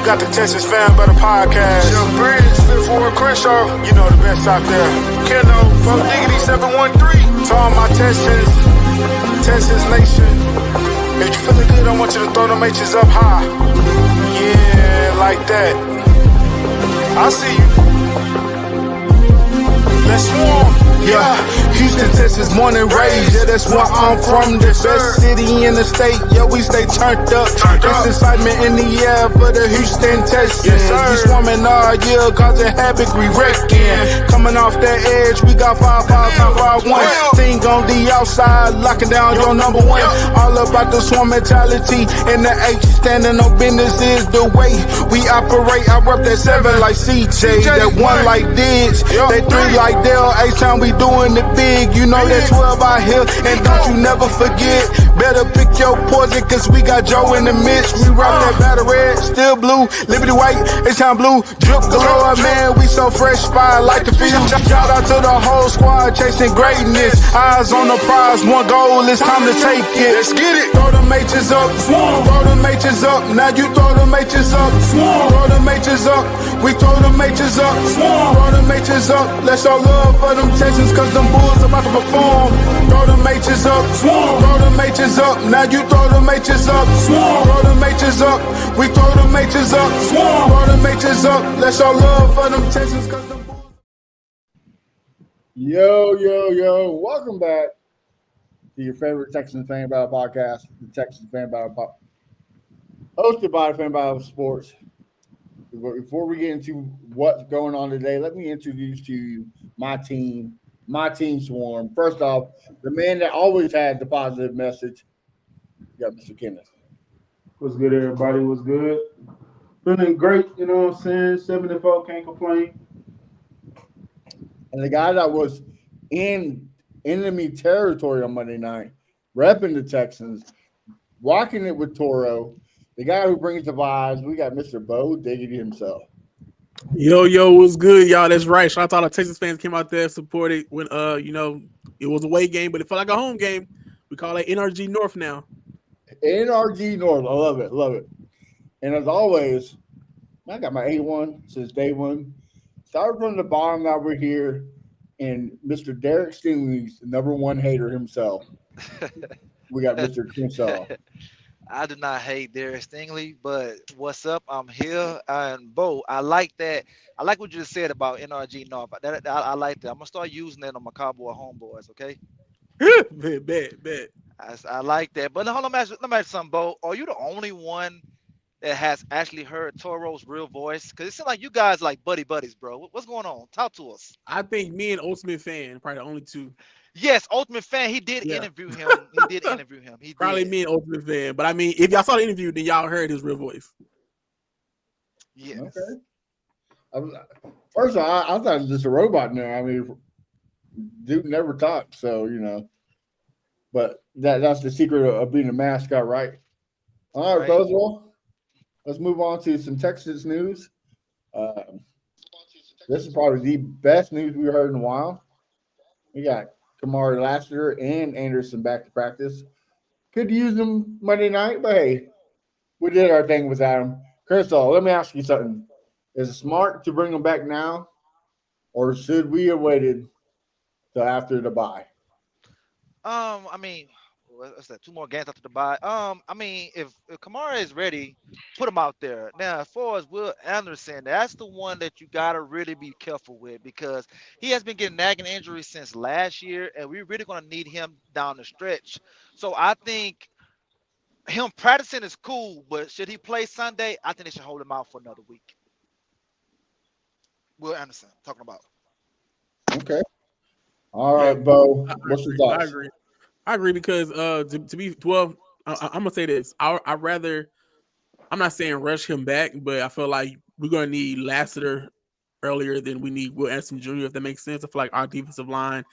got the Texas Fan Better Podcast. Your Bridge, Fifth Ward Crenshaw. You know the best out there. Keno, Fuck Diggity 713. To all my Texans Nation. If you feeling good, I want you to throw them H's up high. Yeah, like that. I see you. Let's swarm. Yeah, Houston, Texas, born and raised. Yeah, that's where I'm from. The best city in the state. Yeah, we stay turned up. There's excitement in the air for the Houston Texans. We swarming all year, causing havoc, we wrecking. Coming off that edge, we got 5-5-5-1. Team on the outside, locking down your number one. All about the swarm mentality. And the H standing on business is the way we operate. I rep that 7 like CJ, that 1 like Diggs, that 3 like Dell. H-time we doing it big, you know that 12 out here, and don't you never forget, better pick your poison, cause we got Joe in the midst. We rock that battle red, still blue, Liberty white, H-time blue, drip galore, man, we so fresh, fire like the field. Shout out to the whole squad, chasing greatness, eyes on the prize, one goal, it's time to take it. Let's get it. Throw them H's up, throw them H's up, now you throw them H's up, throw them H's up, we throw them H's up, throw them H's up, let's all love for them Texans, cause them Bulls about to perform. Throw them H's up, throw them H's up, now you throw them H's up, throw them H's up, we throw them H's up, throw them H's up, let's all love for them Texans, cause them Bulls. Yo, welcome back to your favorite Texans Fan Battle Podcast, the Texans Fan Battle Podcast, hosted by Fan Battle Sports. Before we get into what's going on today, let me introduce to you my team Swarm. First off, the man that always had the positive message, you got Mr. Kenneth. What's good, everybody? What's good? Feeling great, you know what I'm saying? 7-4, can't complain. And the guy that was in enemy territory on Monday night, repping the Texans, rocking it with Toro, the guy who brings the vibes, we got Mr. Bo Diggity himself. Yo, what's good, y'all? That's right. Shout out to all the Texas fans came out there, supported when it was a away game, but it felt like a home game. We call it NRG North now. NRG North. I love it. And as always, I got my A1 since day one. Started from the bottom, now we're here. And Mr. Derek Stingley's the number one hater himself. We got Mr. Crenshaw. I do not hate Derek Stingley, but what's up? I'm here. And Bo, I like that. I like what you just said about NRG North. I like that. I'm going to start using that on my Cowboy homeboys, okay? Bet. I like that. But hold on, let me ask you something, Bo. Are you the only one that has actually heard Toro's real voice? Because it seems like you guys like buddies, bro. What's going on? Talk to us. I think me and Ultimate Fan, probably the only two. Yes, Ultimate Fan. He did interview him. He probably did. me and Ultimate Fan. But I mean, if y'all saw the interview, then y'all heard his real voice. Yes. Okay. First of all, I thought it was just a robot now. I mean, dude never talked, so you know. But that's the secret of being a mascot, right? All right, folks. Well, let's move on to some Texas news. This is probably the best news we've heard in a while. We got Kamari Lassiter and Anderson back to practice. Could use them Monday night, but hey, we did our thing without him. Crystal, let me ask you something. Is it smart to bring them back now, or should we have waited till after the bye? I mean, what's that? 2 more games after the bye. I mean, if Kamara is ready, put him out there. Now, as far as Will Anderson, that's the one that you gotta really be careful with because he has been getting nagging injuries since last year, and we're really gonna need him down the stretch. So I think him practicing is cool, but should he play Sunday? I think they should hold him out for another week. Will Anderson, talking about. Okay. All right, Bo. What's your thoughts? I agree because to be 12, I'm gonna say this. I'm not saying rush him back, but I feel like we're gonna need Lassiter earlier than we need Will Anderson Jr. If that makes sense. I feel like our defensive line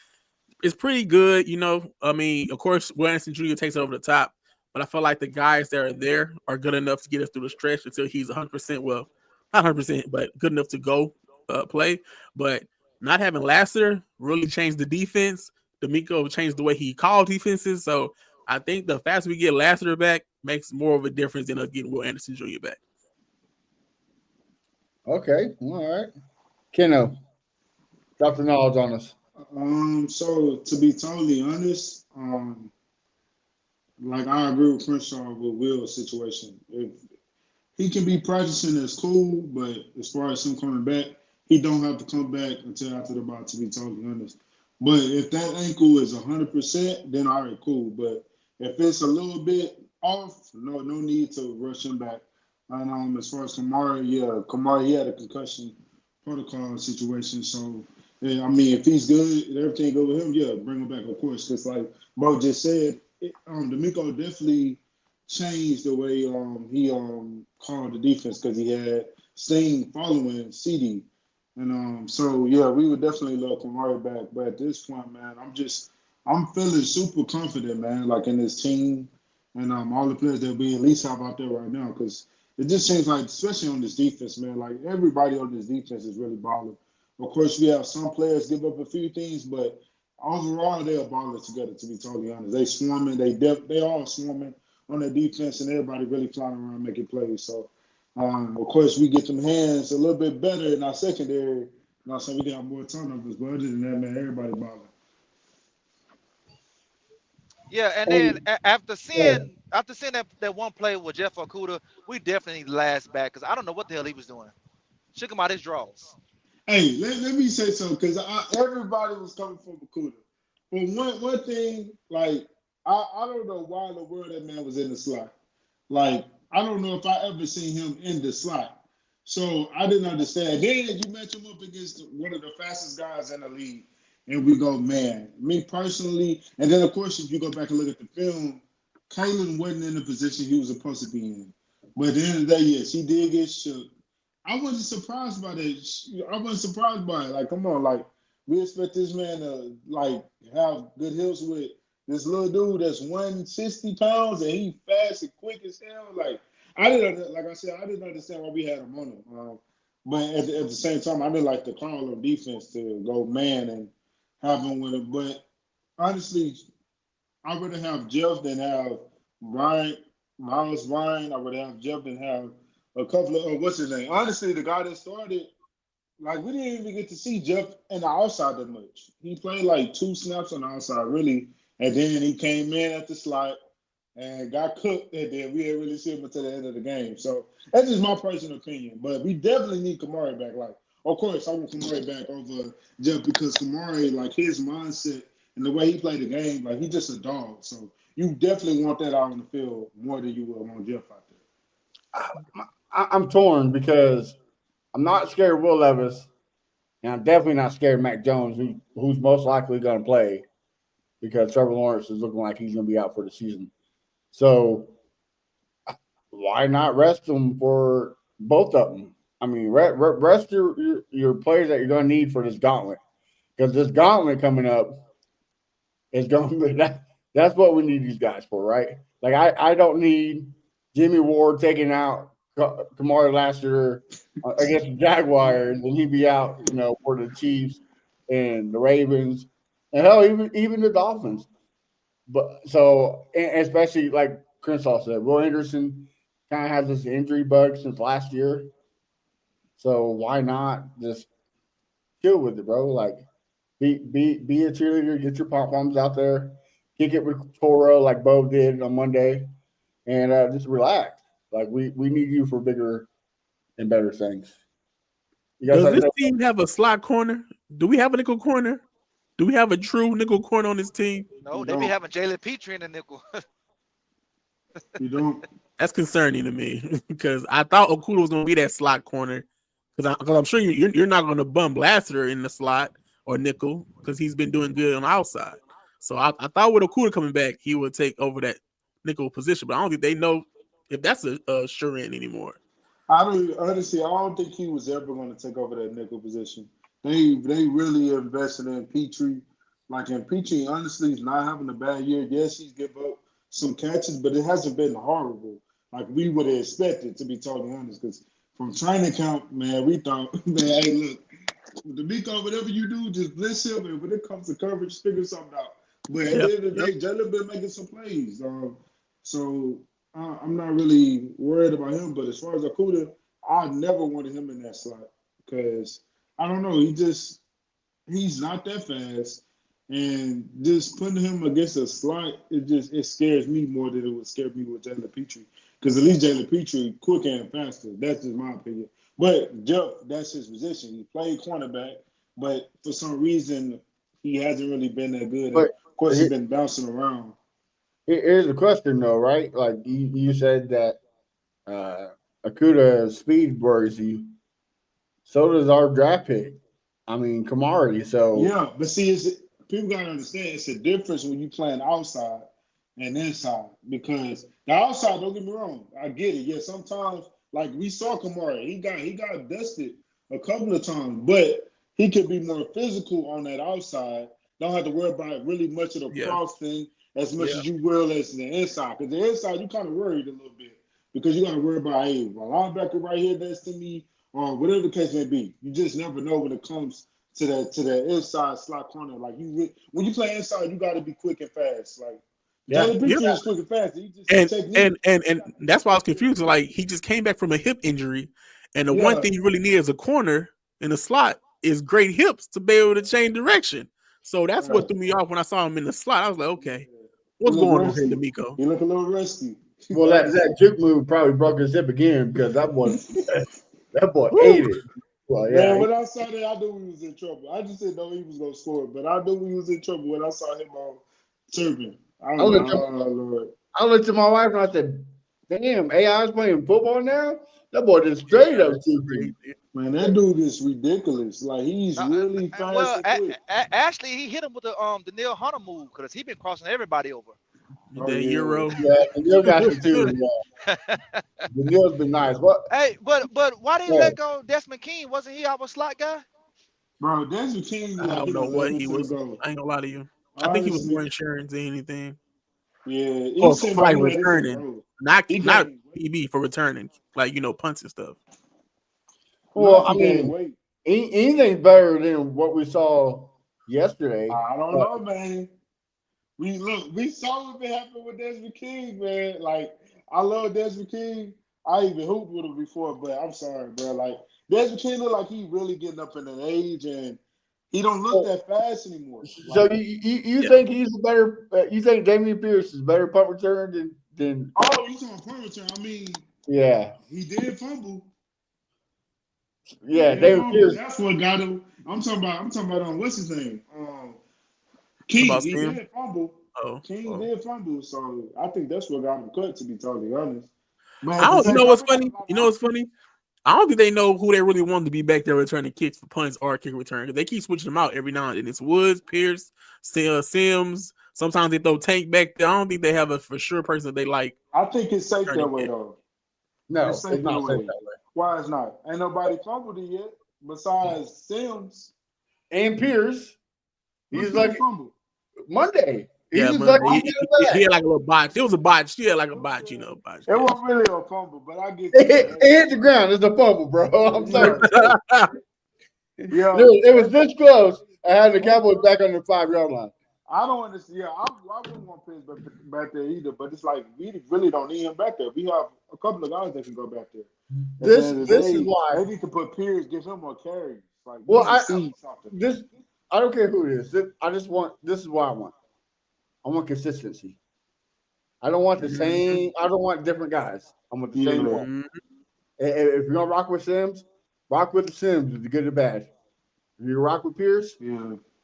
is pretty good. You know, I mean, of course, Will Anderson Jr. takes it over the top, but I feel like the guys that are there are good enough to get us through the stretch until he's 100%. Well, not 100%, but good enough to go play. But not having Lassiter really changed the defense. D'Amico changed the way he called defenses. So I think the faster we get Lassiter back makes more of a difference than us getting Will Anderson Jr. back. Okay, all right. Keno, drop the knowledge on us. So to be totally honest, like I agree with Crenshaw with Will's situation. If he can be practicing, that's cool. But as far as him coming back, he don't have to come back until after the bye. To be totally honest, but if that ankle is 100%, then all right, cool. But if it's a little bit off, no need to rush him back. And as far as Kamara, yeah, Kamara, he had a concussion protocol situation. So yeah, I mean, if he's good and everything good with him, yeah, bring him back, of course. Just like Bo just said, D'Amico definitely changed the way he called the defense because he had Sting following CD. And so yeah, we would definitely love Kamari back. But at this point, man, I'm feeling super confident, man, like in this team and all the players that we at least have out there right now. Because it just seems like, especially on this defense, man, like everybody on this defense is really balling. Of course, we have some players give up a few things, but overall, they're ballers together. To be totally honest, they swarming. They all swarming on the defense, and everybody really flying around making plays. So, of course, we get them hands a little bit better in our secondary. Not saying we got more turnovers, but other than that, man, everybody balling. Yeah, and then Hey, after seeing that one play with Jeff Okuda, we definitely need the last back because I don't know what the hell he was doing. Shook him out his drawers. Hey, let me say something because everybody was coming for Bakuda. But one thing, like I don't know why in the world that man was in the slot. Like I don't know if I ever seen him in the slot. So I didn't understand. Then you match him up against one of the fastest guys in the league, and we go, man. Me personally, and then of course if you go back and look at the film, Kalen wasn't in the position he was supposed to be in. But at the end of the day, yes, he did get shook. I wasn't surprised by that. I wasn't surprised by it. Like, come on, like we expect this man to like have good hills with this little dude that's 160 pounds and he fast and quick as hell. Like, I didn't like I said, I didn't understand why we had him on him. But at the same time, I didn't like the call of defense to go man and have him with him. But honestly, I'd rather have Jeff than have Ryan, Miles Ryan. I would have Jeff than have a couple of what's his name. Honestly, the guy that started, like we didn't even get to see Jeff in the outside that much. He played like 2 snaps on the outside, really, and then he came in at the slot and got cooked, and then we didn't really see him until the end of the game. So that's just my personal opinion. But we definitely need Kamari back. Like, of course, I want Kamari back over Jeff because Kamari, like his mindset and the way he played the game, like he's just a dog. So you definitely want that out on the field more than you will want Jeff out I'm torn because I'm not scared of Will Levis, and I'm definitely not scared of Mac Jones, who's most likely going to play because Trevor Lawrence is looking like he's going to be out for the season. So why not rest them for both of them? I mean, rest your players that you're going to need for this gauntlet because this gauntlet coming up is going to be that's what we need these guys for, right? Like I don't need Jimmy Ward taking out Kamari last year against the Jaguars, and he'd be out, for the Chiefs and the Ravens, and hell, even the Dolphins. But so, and especially like Crenshaw said, Will Anderson kind of has this injury bug since last year. So why not just chill with it, bro? Like, be a cheerleader, get your pom poms out there, kick it with Toro like Bo did on Monday, and just relax. Like we need you for bigger and better things. You guys Does have this no. team have a slot corner? Do we have a nickel corner? Do we have a true nickel corner on this team? there. No, You they be don't. having Jalen Petrie in the nickel. You don't. That's concerning to me because I thought Okuda was going to be that slot corner because I'm sure you're not going to bum Blaster in the slot or nickel because he's been doing good on the outside. So I thought with Okuda coming back, he would take over that nickel position, but I don't think they know if that's a sure in anymore. I don't honestly. I don't think he was ever going to take over that nickel position. They really invested in Petrie. Like in Petrie, honestly, he's not having a bad year. Yes, he's give up some catches, but it hasn't been horrible like we would have expected. To be totally honest, because from training camp, man, we thought, man, hey, look, with the Miko, whatever you do, just blitz him, and when it comes to coverage, figure something out. But at Yep, the end of the yep. day, Jalen been making some plays. So I'm not really worried about him. But as far as Akuda, I never wanted him in that slot because I don't know. He's not that fast, and just putting him against a slot, it scares me more than it would scare me with Jalen Petrie. Because at least Jalen Petrie quicker and faster. That's just my opinion. But Jeff, that's his position. He played cornerback, but for some reason he hasn't really been that good. And But of course, he's been bouncing around. here's the question, though, right? Like you said that Akuda speed worries you. So does our draft pick. I mean, Kamari. So Yeah, but see, people gotta understand it's a difference when you playing outside and inside because the outside. Don't get me wrong, I get it. Yeah, sometimes like we saw Kamara, he got dusted a couple of times, but he could be more physical on that outside. Don't have to worry about really much of the Yeah. crossing as much Yeah. as you will as the inside. Because the inside you kind of worried a little bit because you got to worry about hey, my linebacker right here next to me or whatever the case may be. You just never know when it comes to the inside slot corner. Like when you play inside, you got to be quick and fast. Like Jalen Petrie is quick and fast. He just And technique. and that's why I was confused. Like he just came back from a hip injury, and the one thing you really need as a corner in the slot is great hips to be able to change direction. So that's what threw me off when I saw him in the slot. I was like, okay, what's going on here, D'Amico? He look a little rusty. well, that juke move probably broke his hip again because that boy ate it. Well, yeah. Man, when I saw that, I knew we was in trouble. I just didn't know he was gonna score, but I knew we was in trouble when I saw him on Turbine. I was like, oh Lord. I looked at my wife and I said, "Damn, AI is playing football now. That boy just straight up too." Man, that dude is ridiculous. Like he's really fast. Well, and quick. actually, he hit him with the Neil Hunter move because he been crossing everybody over. That Euro. Yeah, Neil got you too. Yeah. Neil's been nice. What? Hey, but why didn't you let go Desmond King? Wasn't he our slot guy? Bro, Desmond King. I don't know what he was. I ain't gonna lie to you. I think he was more insurance than anything. Yeah, or for like returning, not PB for returning, like punts and stuff. Well, I mean, anything's better than what we saw yesterday. I don't know, man. We saw what happened with Desmond King, man. Like, I love Desmond King. I even hooped with him before, but I'm sorry, bro. Like, Desmond King look like he really getting up in an age, and he don't look that fast anymore. So you think he's a better? You think Dameon Pierce is better punt return than? Oh, you talking punt return? I mean, yeah, he did fumble. Yeah, Dameon Pierce. That's what got him. I'm talking about what's his name? King. He did fumble. King did fumble. So I think that's what got him cut. To be totally honest. You know what's funny? You know what's funny? I don't think they know who they really want to be back there returning kicks for punts or kick return. They keep switching them out every now and then. It's Woods, Pierce, Sims. Sometimes they throw Tank back there. I don't think they have a for sure person that they like. I think it's safe that way, though. No, it's not safe that way. Why it's not? Ain't nobody fumbled it yet besides Sims and Pierce. He's like fumbled Monday. Yeah, but he had like a little botch. It was a botch. He had like a botch, botch. It wasn't really a fumble, but I get it hit the ground. It's a fumble, bro. I'm sorry. Yeah, it was this close. I had the Cowboys back on the 5-yard line. I don't understand. Yeah, I wouldn't want Pierce back there either. But it's like we really don't need him back there. We have a couple of guys that can go back there. This is why they need to put Pierce, give him more carries. Like, I don't care who it is. This is what I want. I want consistency. I don't want the same. I don't want different guys. I want the same one. If you're gonna rock with Sims, rock with the Sims, the good or bad. If you rock with Pierce,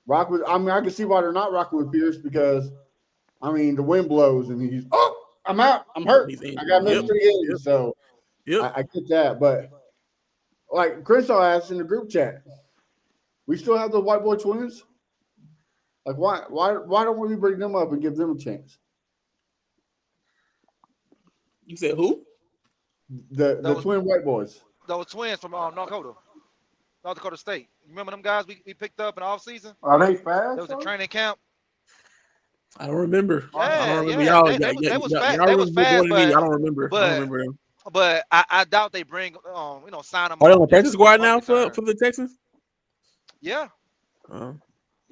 rock with. I mean, I can see why they're not rocking with Pierce because, I mean, the wind blows and he's I'm out. I'm hurt. I got missed 3 games, so I get that. But like Crenshaw asked in the group chat, we still have the white boy twins. Like why don't we bring them up and give them a chance? You said who? The twin white boys. Those twins from North Dakota State. You remember them guys we picked up in the off season? Are they fast? That was a training camp. I don't remember. Yeah, I don't remember. They was fast. They was fast, but I don't remember. I don't remember them. But I doubt they bring sign them. Are they on practice squad now for the Texans? Yeah.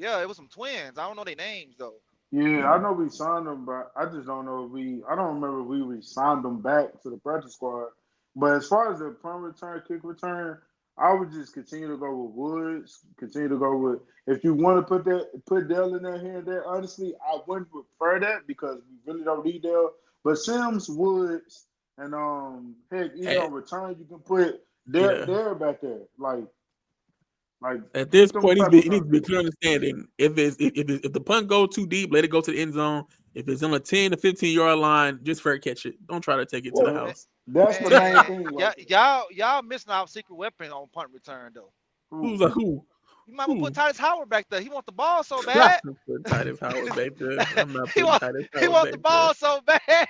Yeah, it was some twins. I don't know their names though. Yeah, I know we signed them, but I just don't know I don't remember if we signed them back to the practice squad But as far as the punt return, kick return, I would just continue to go with Woods. Continue to go with if you want to put Dell in there here and there. Honestly, I wouldn't prefer that because we really don't need Dell. But Sims, Woods, and heck, even on return, you can put Dell back there. Like At this them point, type it of needs to be clear understanding. If the punt go too deep, let it go to the end zone. If it's on a 10 to 15-yard line, just fair catch it. Don't try to take it to the well, house. that's the main thing. Y'all missing our secret weapon on punt return though. Who's like who? You might want to put Titus Howard back there. He want the ball so I'm bad. not putting Titus Howard back there. I'm not he putting want, Titus he Howard want back the ball so bad.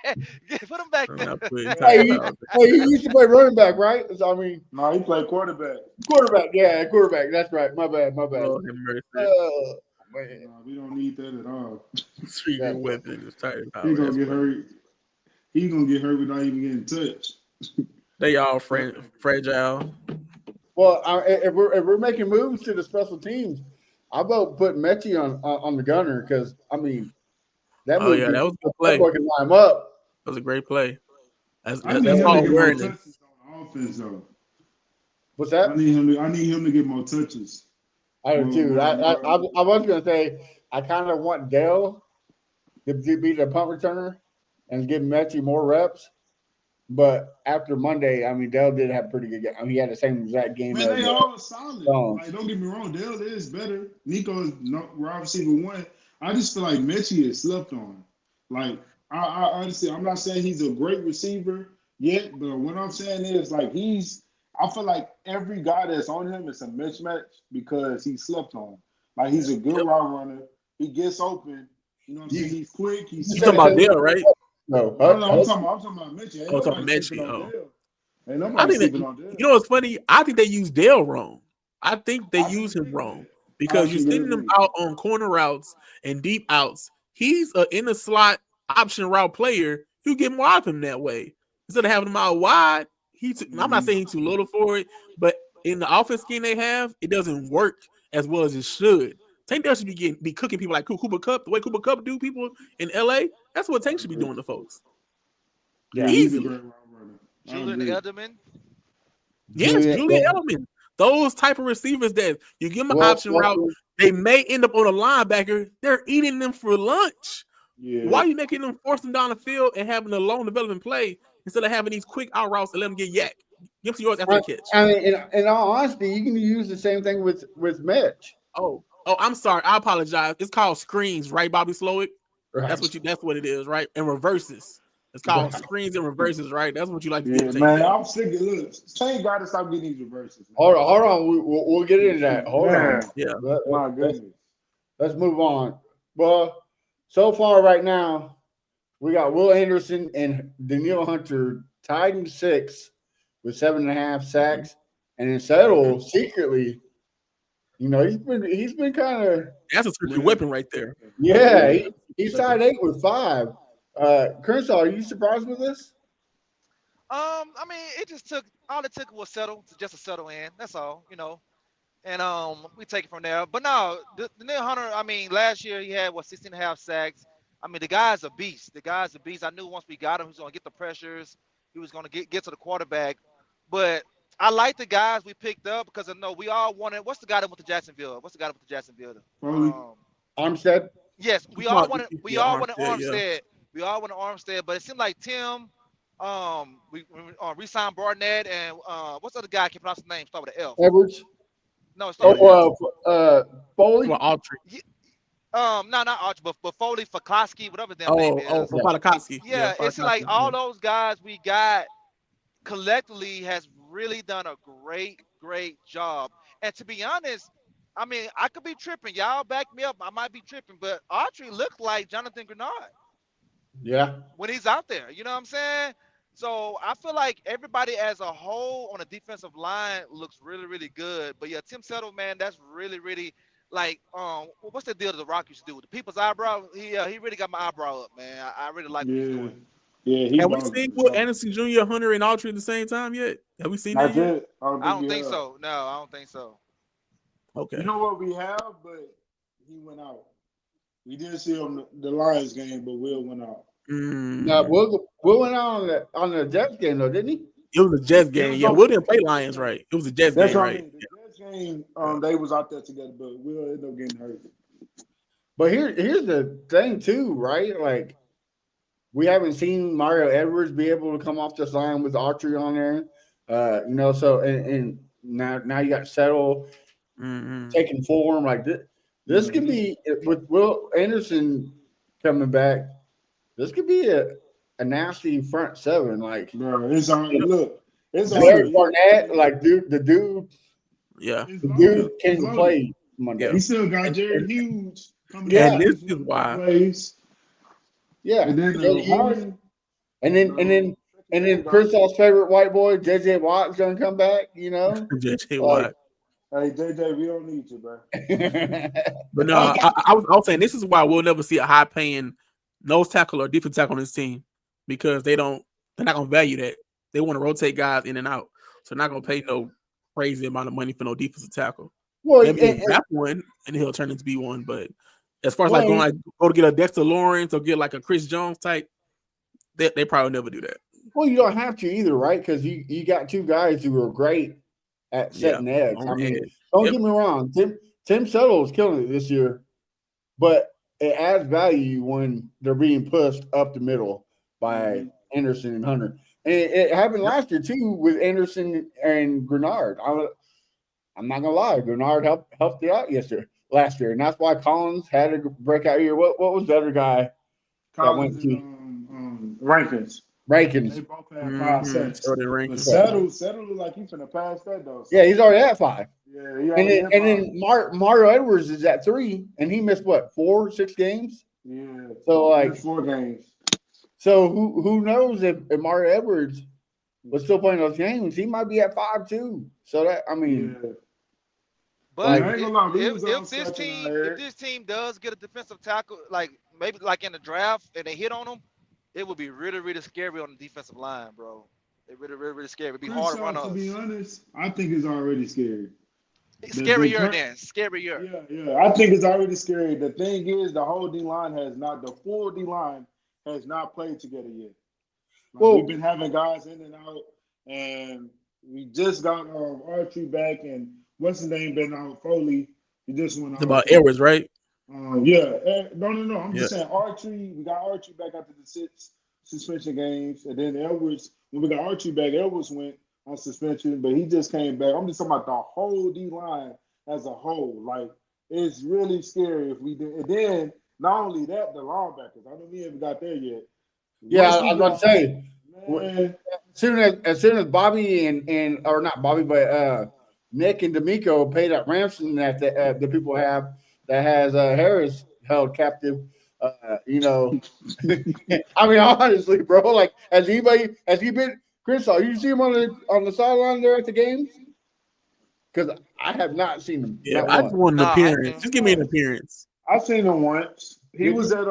Put him back I'm there. not putting Hey, Titus Howard back he used to play running back, right? So, I mean, No, he played quarterback. quarterback. Yeah, quarterback. That's right. My bad. there. Lord have mercy. Man. No, we don't need that at all. Secret weapon is Titus He Howard. gonna That's get funny. hurt. He gonna get hurt without even getting touched. They all fragile. Well, if we're making moves to the special teams, I vote put Mechie on the gunner because I mean that Oh move yeah, that was a good that play. boy can line him up. That was a great play. That's I need him all to get more awareness. touches on offense, though. What's that? I need him to get more touches. I do too. I was gonna say I kind of want Dale to be the punt returner and give Mechie more reps. But after Monday, I mean, Dale did have pretty good game. I mean, he had the same exact game. Man, they all solid. Jones. Like, don't get me wrong, Dale is better. Nico is wide receiver one. I just feel like Mechie is slept on. Like, I honestly, I'm not saying he's a great receiver yet, but what I'm saying is like I feel like every guy that's on him is a mismatch because he's slept on. Like he's a good route runner. He gets open. You know what I'm saying? He's quick. You talking about Dale, right? No, I'm talking about Mitchell. Ain't Oh, talking nobody about sleeping Mechie, on Dale. Ain't I nobody think sleeping that, on Dale. you know what's funny? I think they use Dale wrong. I think they I use him agree with wrong that. because I you're actually sending him agree. out on corner routes and deep outs. He's a in the slot option route player. You get more out of him that way instead of having him out wide. I'm not saying he's too little for it, but in the offense scheme they have, it doesn't work as well as it should. Tank Dell should be cooking people like Cooper Kupp, the way Cooper Kupp do people in LA. That's what Tank should be doing to folks. Yeah, he's a great route runner. Julian Edelman. Yes, Julian Edelman. Those type of receivers that you give them an option route, they may end up on a linebacker. They're eating them for lunch. Yeah. Why are you making them force them down the field and having a long development play instead of having these quick out routes and let them get yak? Give them yours after the catch. I mean, in all honesty, you can use the same thing with Mitch. Oh, I'm sorry. I apologize. It's called screens, right, Bobby Slowick? Right. That's what it is, right? And reverses. It's called screens and reverses, right? That's what you like to Yeah, get. man, I'm sick of look. Tank got to stop getting these reverses. Man. Hold on. We'll get into that. Hold on. Yeah. My goodness. Let's move on. Well, so far right now, we got Will Anderson and Daniil Hunter tied in 6 with 7.5 sacks, and then Settle secretly, you know, he's been kind of that's a secret weapon right there. Yeah, he's tied 8 with 5. Crenshaw, are you surprised with this? I mean, it took was settle to settle in. That's all, you know. And we take it from there. But no, the Neil Hunter, I mean, last year he had 16.5 sacks. I mean, the guy's a beast. I knew once we got him, he was gonna get the pressures. He was gonna get to the quarterback. But I like the guys we picked up because I know we all wanted. What's the guy that went to Jacksonville? Armstead. Yes, we all wanted Armstead, Armstead. yeah. We all wanted Armstead, but it seemed like Tim. We re-signed Barnett and what's the other guy? I can't pronounce the name. Start with an F. Edwards. No, it's not. Foley. Well, Autry. No, not Arch, but Foley, Fakowski, whatever their name is. For Fakowski. Yeah, it's like all those guys we got collectively has really done a great job. And to be honest, I mean, I could be tripping. Y'all back me up. I might be tripping, but Autry looked like Jonathan Grenard. Yeah. When he's out there, you know what I'm saying? So I feel like everybody as a whole on the defensive line looks really good. But yeah, Tim Settle, man, that's really like what's the deal that the Rock used to do with the people's eyebrow? He really got my eyebrow up, man. I really like what he's doing. Yeah, have we seen Will Anderson Jr., Hunter, and Autry at the same time yet? Have we seen that yet? I don't think so. No, I don't think so. Okay. You know what we have, but he went out. We didn't see him the Lions game, but Will went out. Now Will went out on the Jets game though, didn't he? It was a Jets It game. was Yeah, on- Will didn't play Lions, right? It was a Jets That's game, what I right? mean. The Jets game, they was out there together, but Will ended up getting hurt. But here's the thing too, right? Like we haven't seen Mario Edwards be able to come off this line with Autry on there. So and now you got Settle Mm-hmm. taking form like this. This could be with Will Anderson coming back. This could be a nasty front seven. Like Bro, it's already look. It's Derek already Barnett, like the dude it's loaded. came It's to loaded. play Monday. Yeah. He still got And, Jared and, Hughes coming Yeah. out and this of is why. plays. Yeah, And then JJ Hughes. Harden. and then Christop's favorite white boy, JJ Watt's gonna come back. JJ Like, Watt. Hey JJ, we don't need you, bro. But no, I was saying this is why we'll never see a high paying nose tackle or defensive tackle on this team because they're not gonna value that. They want to rotate guys in and out, so they're not gonna pay no crazy amount of money for no defensive tackle. well, Maybe draft one and he'll turn into be one, but as far as go to get a Dexter Lawrence or get like a Chris Jones type, they probably never do that. well, you don't have to either, right? Because you got two guys who are great at setting eggs. I mean, don't get me wrong, Tim Settle is killing it this year, but it adds value when they're being pushed up the middle by Anderson and Hunter. And it happened last year too with Anderson and Grenard. I'm not gonna lie, Grenard helped you out last year, and that's why Collins had a breakout year. What was the other guy Collins that went and Rankins. Rankins? They both had 5 sacks. Rankins. But Settle look like he's finna pass that though. Yeah, he's already at 5. Yeah, And then Mario Edwards is at 3, and he missed what 4-6 games. Yeah. So like 4 games. So who knows if Mario Edwards was still playing those games, he might be at 5 too. So that But I ain't gonna lie, if this team does get a defensive tackle, like maybe like in the draft, and they hit on them, it would be really, really scary on the defensive line, bro. It really, really, really scary. It'd be hard to run us. To be honest, I think it's already scary. Scarier than scarier. Yeah. I think it's already scary. The thing is, the whole D line the full D line has not played together yet. We've been having guys in and out, and we just got Archie back, and what's his name been out? Foley. He just went out. It's about Edwards, right? No. I'm just saying Archie. We got Archie back after the 6 suspension games, and then Edwards. When we got Archie back, Edwards went on suspension, but he just came back. I'm just talking about the whole D line as a whole. Like it's really scary if we did. And then not only that, the linebackers. I don't even got there yet. Yeah, I was about to say. Man. As soon as Bobby and or not Bobby, but Nick and D'Amico pay that ransom that the people have that has Harris held captive. I mean, honestly, bro, like has he been Chris? You see him on the sideline there at the games? Because I have not seen him. Yeah, I just want an appearance. Just give me an appearance. I've seen him once. He was at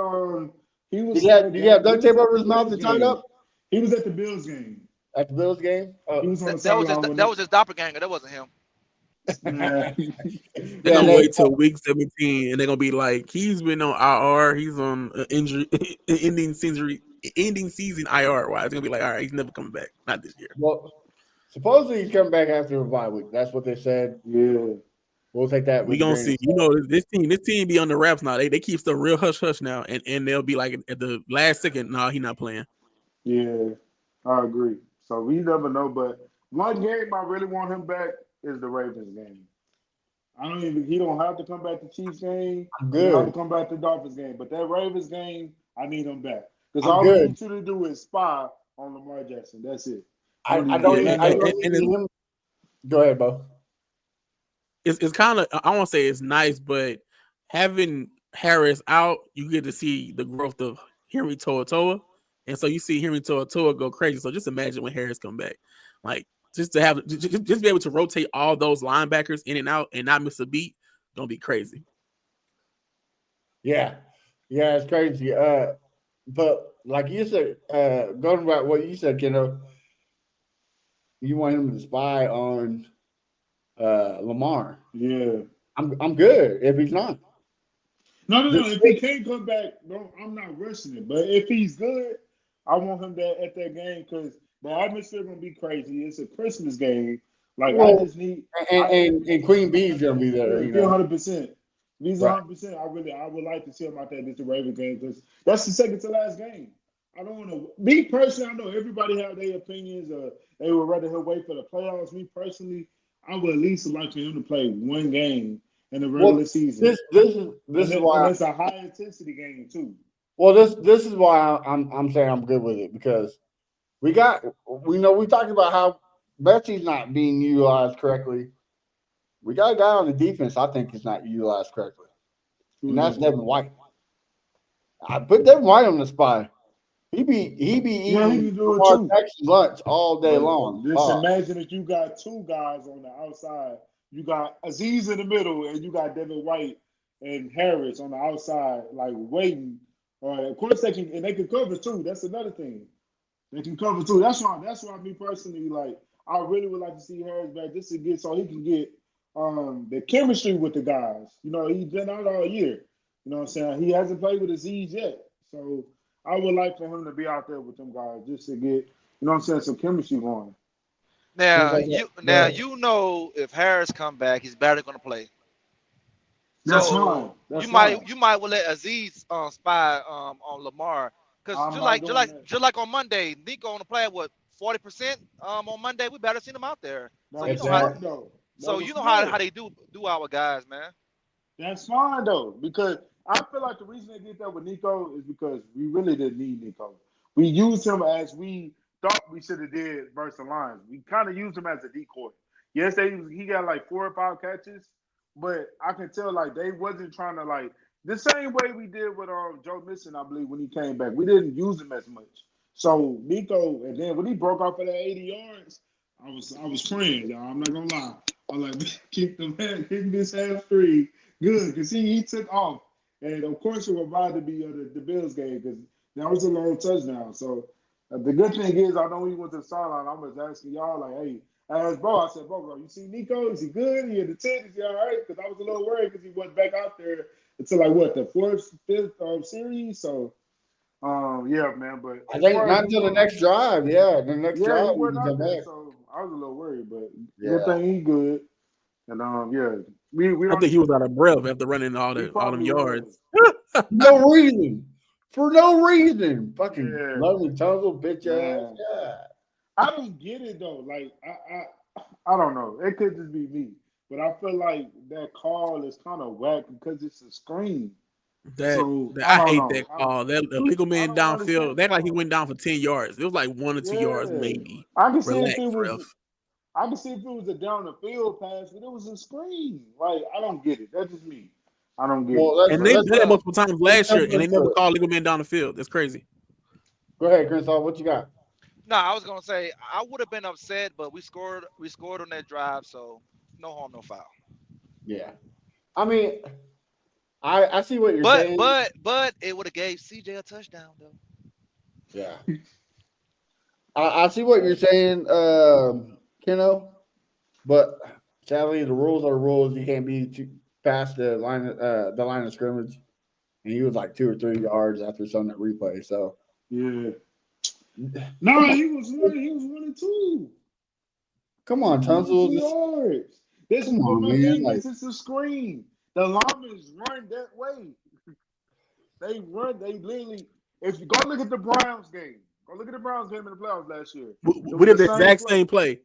He was. Did he have duct tape over his mouth and tied up? He was at the Bills game. At the Bills game? He was on the that was his doppelganger. That wasn't him. Yeah. They're gonna wait till week 17, and they're gonna be like, he's been on IR. He's on injury, ending season IR. Why? It's gonna be like, all right, he's never coming back. Not this year. Well, supposedly he's coming back after a bye week. That's what they said. Yeah. We'll take that. We gonna see. This team be on the wraps now. They keep stuff real hush hush now, and they'll be like at the last second, no, he's not playing. Yeah, I agree. So we never know, but one game I really want him back is the Ravens game. He don't have to come back to Chiefs game. I'm He don't have good. to come back to Dolphins game. But that Ravens game, I need him back. Because all good. I need you to do is spy on Lamar Jackson. That's it. I don't need him. Go ahead, Bo. It's kind of, I won't say it's nice, but having Harris out, you get to see the growth of Henry To'oTo'o. And so you see Henry To'oTo'o go crazy. So just imagine when Harris come back. Like, just be able to rotate all those linebackers in and out and not miss a beat, don't be crazy. Yeah, it's crazy. But like you said, going about what you said, Keno, you want him to spy on Lamar. Yeah. I'm good if he's not. No. If he can't come back, I'm not rushing it. But if he's good, I want him at that game because The atmosphere gonna be crazy. It's a Christmas game. Like I Well, just need and Queen Bee's gonna be there. yeah, 100%. He's Right. 100%. I would like to see him out there at the Raven game because that's the second to last game. I don't want to. Me personally, I know everybody have their opinions. They would rather him wait for the playoffs. Me personally, I would at least like for him to play one game in the regular season. This is why, and it's a high intensity game too. well, this is why I'm saying I'm good with it because we talked about how Betsy's not being utilized correctly. We got a guy on the defense I think is not utilized correctly, and that's Devin White. I put Devin White on the spot. He be Yeah, he eating can do it our too. Texas lunch all day long. Just imagine if you got two guys on the outside. You got Aziz in the middle, and you got Devin White and Harris on the outside, like waiting. Of course, they can cover too. That's another thing. They can cover too. That's why me personally, like, I really would like to see Harris back just to get so he can get the chemistry with the guys. You know, he's been out all year. You know what I'm saying? He hasn't played with Aziz yet. So I would like for him to be out there with them guys just to get, you know what I'm saying, some chemistry going. Now you know if Harris come back, he's barely gonna play. That's So fine. you might well let Aziz spy on Lamar because just like on Monday, Nico on the play what 40% on Monday. We better seen him out there. So you know how they do our guys, man. That's fine though because I feel like the reason they did that with Nico is because we really didn't need Nico. We used him as we thought we should have did versus the Lions. We kind of used him as a decoy. Yes, he got like 4 or 5 catches, but I can tell like they wasn't trying to like the same way we did with Joe Mixon, I believe, when he came back. We didn't use him as much. So Nico, and then when he broke off for that 80 yards, I was praying, y'all. I'm not gonna lie. I'm like, keep this hamstring good because he took off. And of course, it reminded me of the Bills game because that was a long touchdown. So the good thing is, I know he went to the sideline. I was asking y'all, like, hey, I asked Bo, I said, bro, you see Nico? Is he good? He in the 10? Is he all right? Because I was a little worried because he wasn't back out there until, like, what, the 4th, 5th series? So, yeah, man. But I think not until the next drive. Yeah, the next drive. He wasn't out there, so I was a little worried. But good thing he good. And, we I think he was out of breath after running all them yards. No reason. For no reason. Fucking loving tunnel, bitch ass. Yeah. I don't get it though. Like I don't know. It could just be me. But I feel like that call is kind of whack because it's a screen. I hate that call. That illegal man downfield. That like he went down for 10 yards. It was like 1 or 2 yards maybe. I can see if it was a down the field pass, but it was a screen. Like I don't get it. That's just me. I don't get it. And they did that multiple times last year, and they never called legal man down the field. That's crazy. Go ahead, Chris. What you got? No, I was gonna say I would have been upset, but we scored on that drive, so no harm, no foul. Yeah, I mean, I see what you're saying. But it would have gave CJ a touchdown though. Yeah, I see what you're saying, Keno. But sadly, the rules are rules. You can't be past the line of scrimmage, and he was like 2 or 3 yards after some that replay. So yeah. No, he was 1 and 2. Come on, Tunsil. 2 yards. This is a screen. The linemen run that way. They literally. If you go look at the Browns game, in the playoffs last year. We did the exact same play.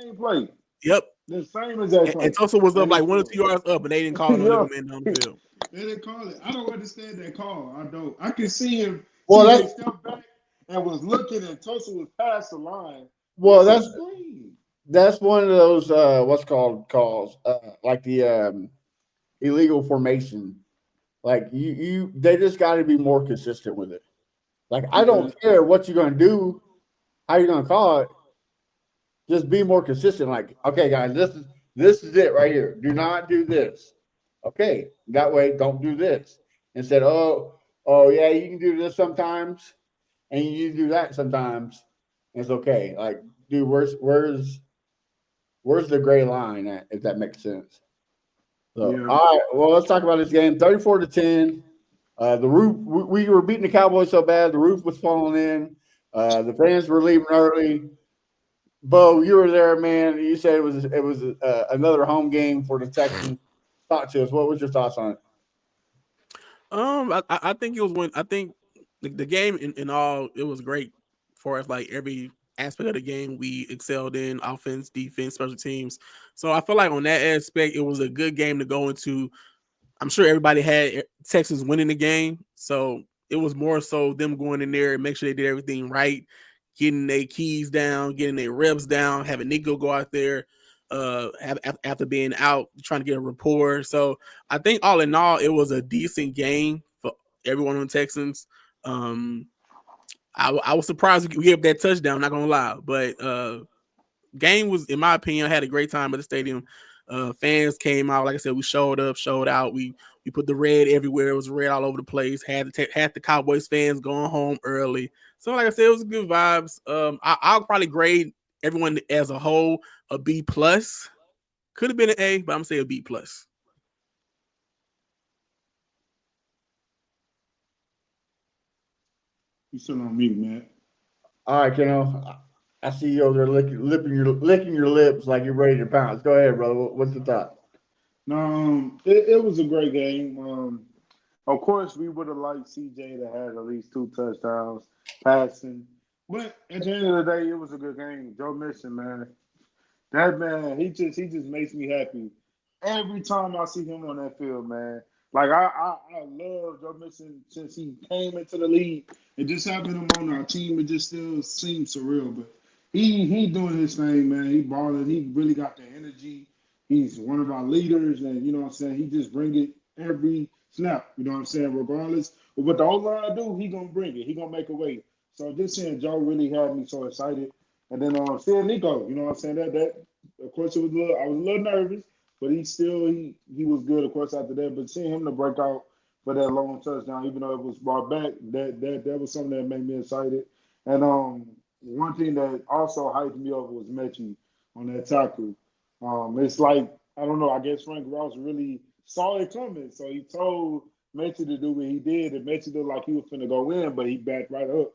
Same play. Yep. The same exact play. And Tulsa was up like 1 or 2 yards up, and they didn't call it on the man down the field. They didn't call it. I don't understand that call. I don't. I can see him. Well, they stepped back and was looking, and Tulsa was past the line. Well, that's one of those what's called calls, like the illegal formation. Like they just got to be more consistent with it. Like I don't care what you're gonna do, how you're gonna call it. Just be more consistent. Like, okay, guys, this is it right here. Do not do this. Okay, that way, don't do this. Instead, oh yeah, you can do this sometimes, and you do that sometimes. It's okay. Like, dude, where's the gray line at? If that makes sense. So, all right. Well, let's talk about this game. 34-10. The roof. We were beating the Cowboys so bad, the roof was falling in. The fans were leaving early. Bo, you were there, man. You said it was another home game for the Texans. Talk to us. What was your thoughts on it? I think it was when I think the game in all it was great for us. Like every aspect of the game, we excelled in offense, defense, special teams. So I feel like on that aspect, it was a good game to go into. I'm sure everybody had Texas winning the game, so it was more so them going in there and make sure they did everything right, getting their keys down, getting their reps down, having Nico go out there after being out, trying to get a rapport. So I think all in all, it was a decent game for everyone on Texans. I was surprised we gave that touchdown. Not gonna lie, but game was, in my opinion, I had a great time at the stadium. Fans came out, like I said, we showed up, showed out. We put the red everywhere. It was red all over the place. Had the Cowboys fans going home early. So, like I said, it was good vibes. I'll probably grade everyone as a whole a B plus. Could have been an A, but I'm gonna say a B plus. You still on mute, man. All right, Keno. I see you over there licking your lips like you're ready to pounce. Go ahead, brother. What's the thought? No, it was a great game. Of course, we would have liked CJ to have at least 2 touchdowns passing, but at the end of the day, it was a good game. Joe Mixon, man, that man, he just makes me happy every time I see him on that field, man. Like I love Joe Mixon since he came into the league. And just having him on our team, it just still seems surreal. But he doing his thing, man. He balling. He really got the energy. He's one of our leaders, and you know what I'm saying. He just bring it every snap. You know what I'm saying. Regardless of what the O line do, he gonna bring it. He gonna make a way. So just seeing Joe really had me so excited. And then seeing Nico, you know what I'm saying. That of course it was I was a little nervous, but he was good. Of course after that, but seeing him to break out for that long touchdown, even though it was brought back, that was something that made me excited. And one thing that also hyped me over was Mechie on that tackle. It's like, I don't know, I guess Frank Ross really saw it coming. So he told Mechie to do what he did, and Mechie looked like he was finna go in, but he backed right up,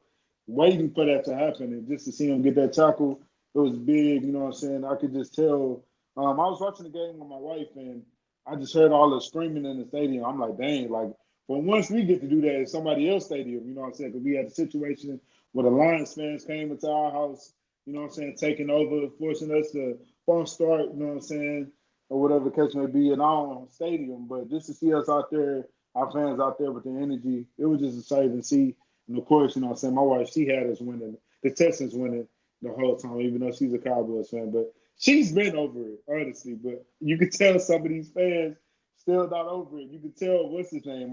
waiting for that to happen. And just to see him get that tackle, it was big, you know what I'm saying? I could just tell. I was watching the game with my wife, and I just heard all the screaming in the stadium. I'm like, dang, like, but once we get to do that in somebody else's stadium, you know what I'm saying? Because we had a situation where the Lions fans came into our house, you know what I'm saying, taking over, forcing us to false start, you know what I'm saying, or whatever the case may be in our own stadium. But just to see us out there, our fans out there with the energy, it was just exciting to see. And of course, you know what I'm saying, my wife, she had us winning, the Texans winning the whole time, even though she's a Cowboys fan. But she's been over it, honestly. But you could tell some of these fans still not over it. You could tell what's his name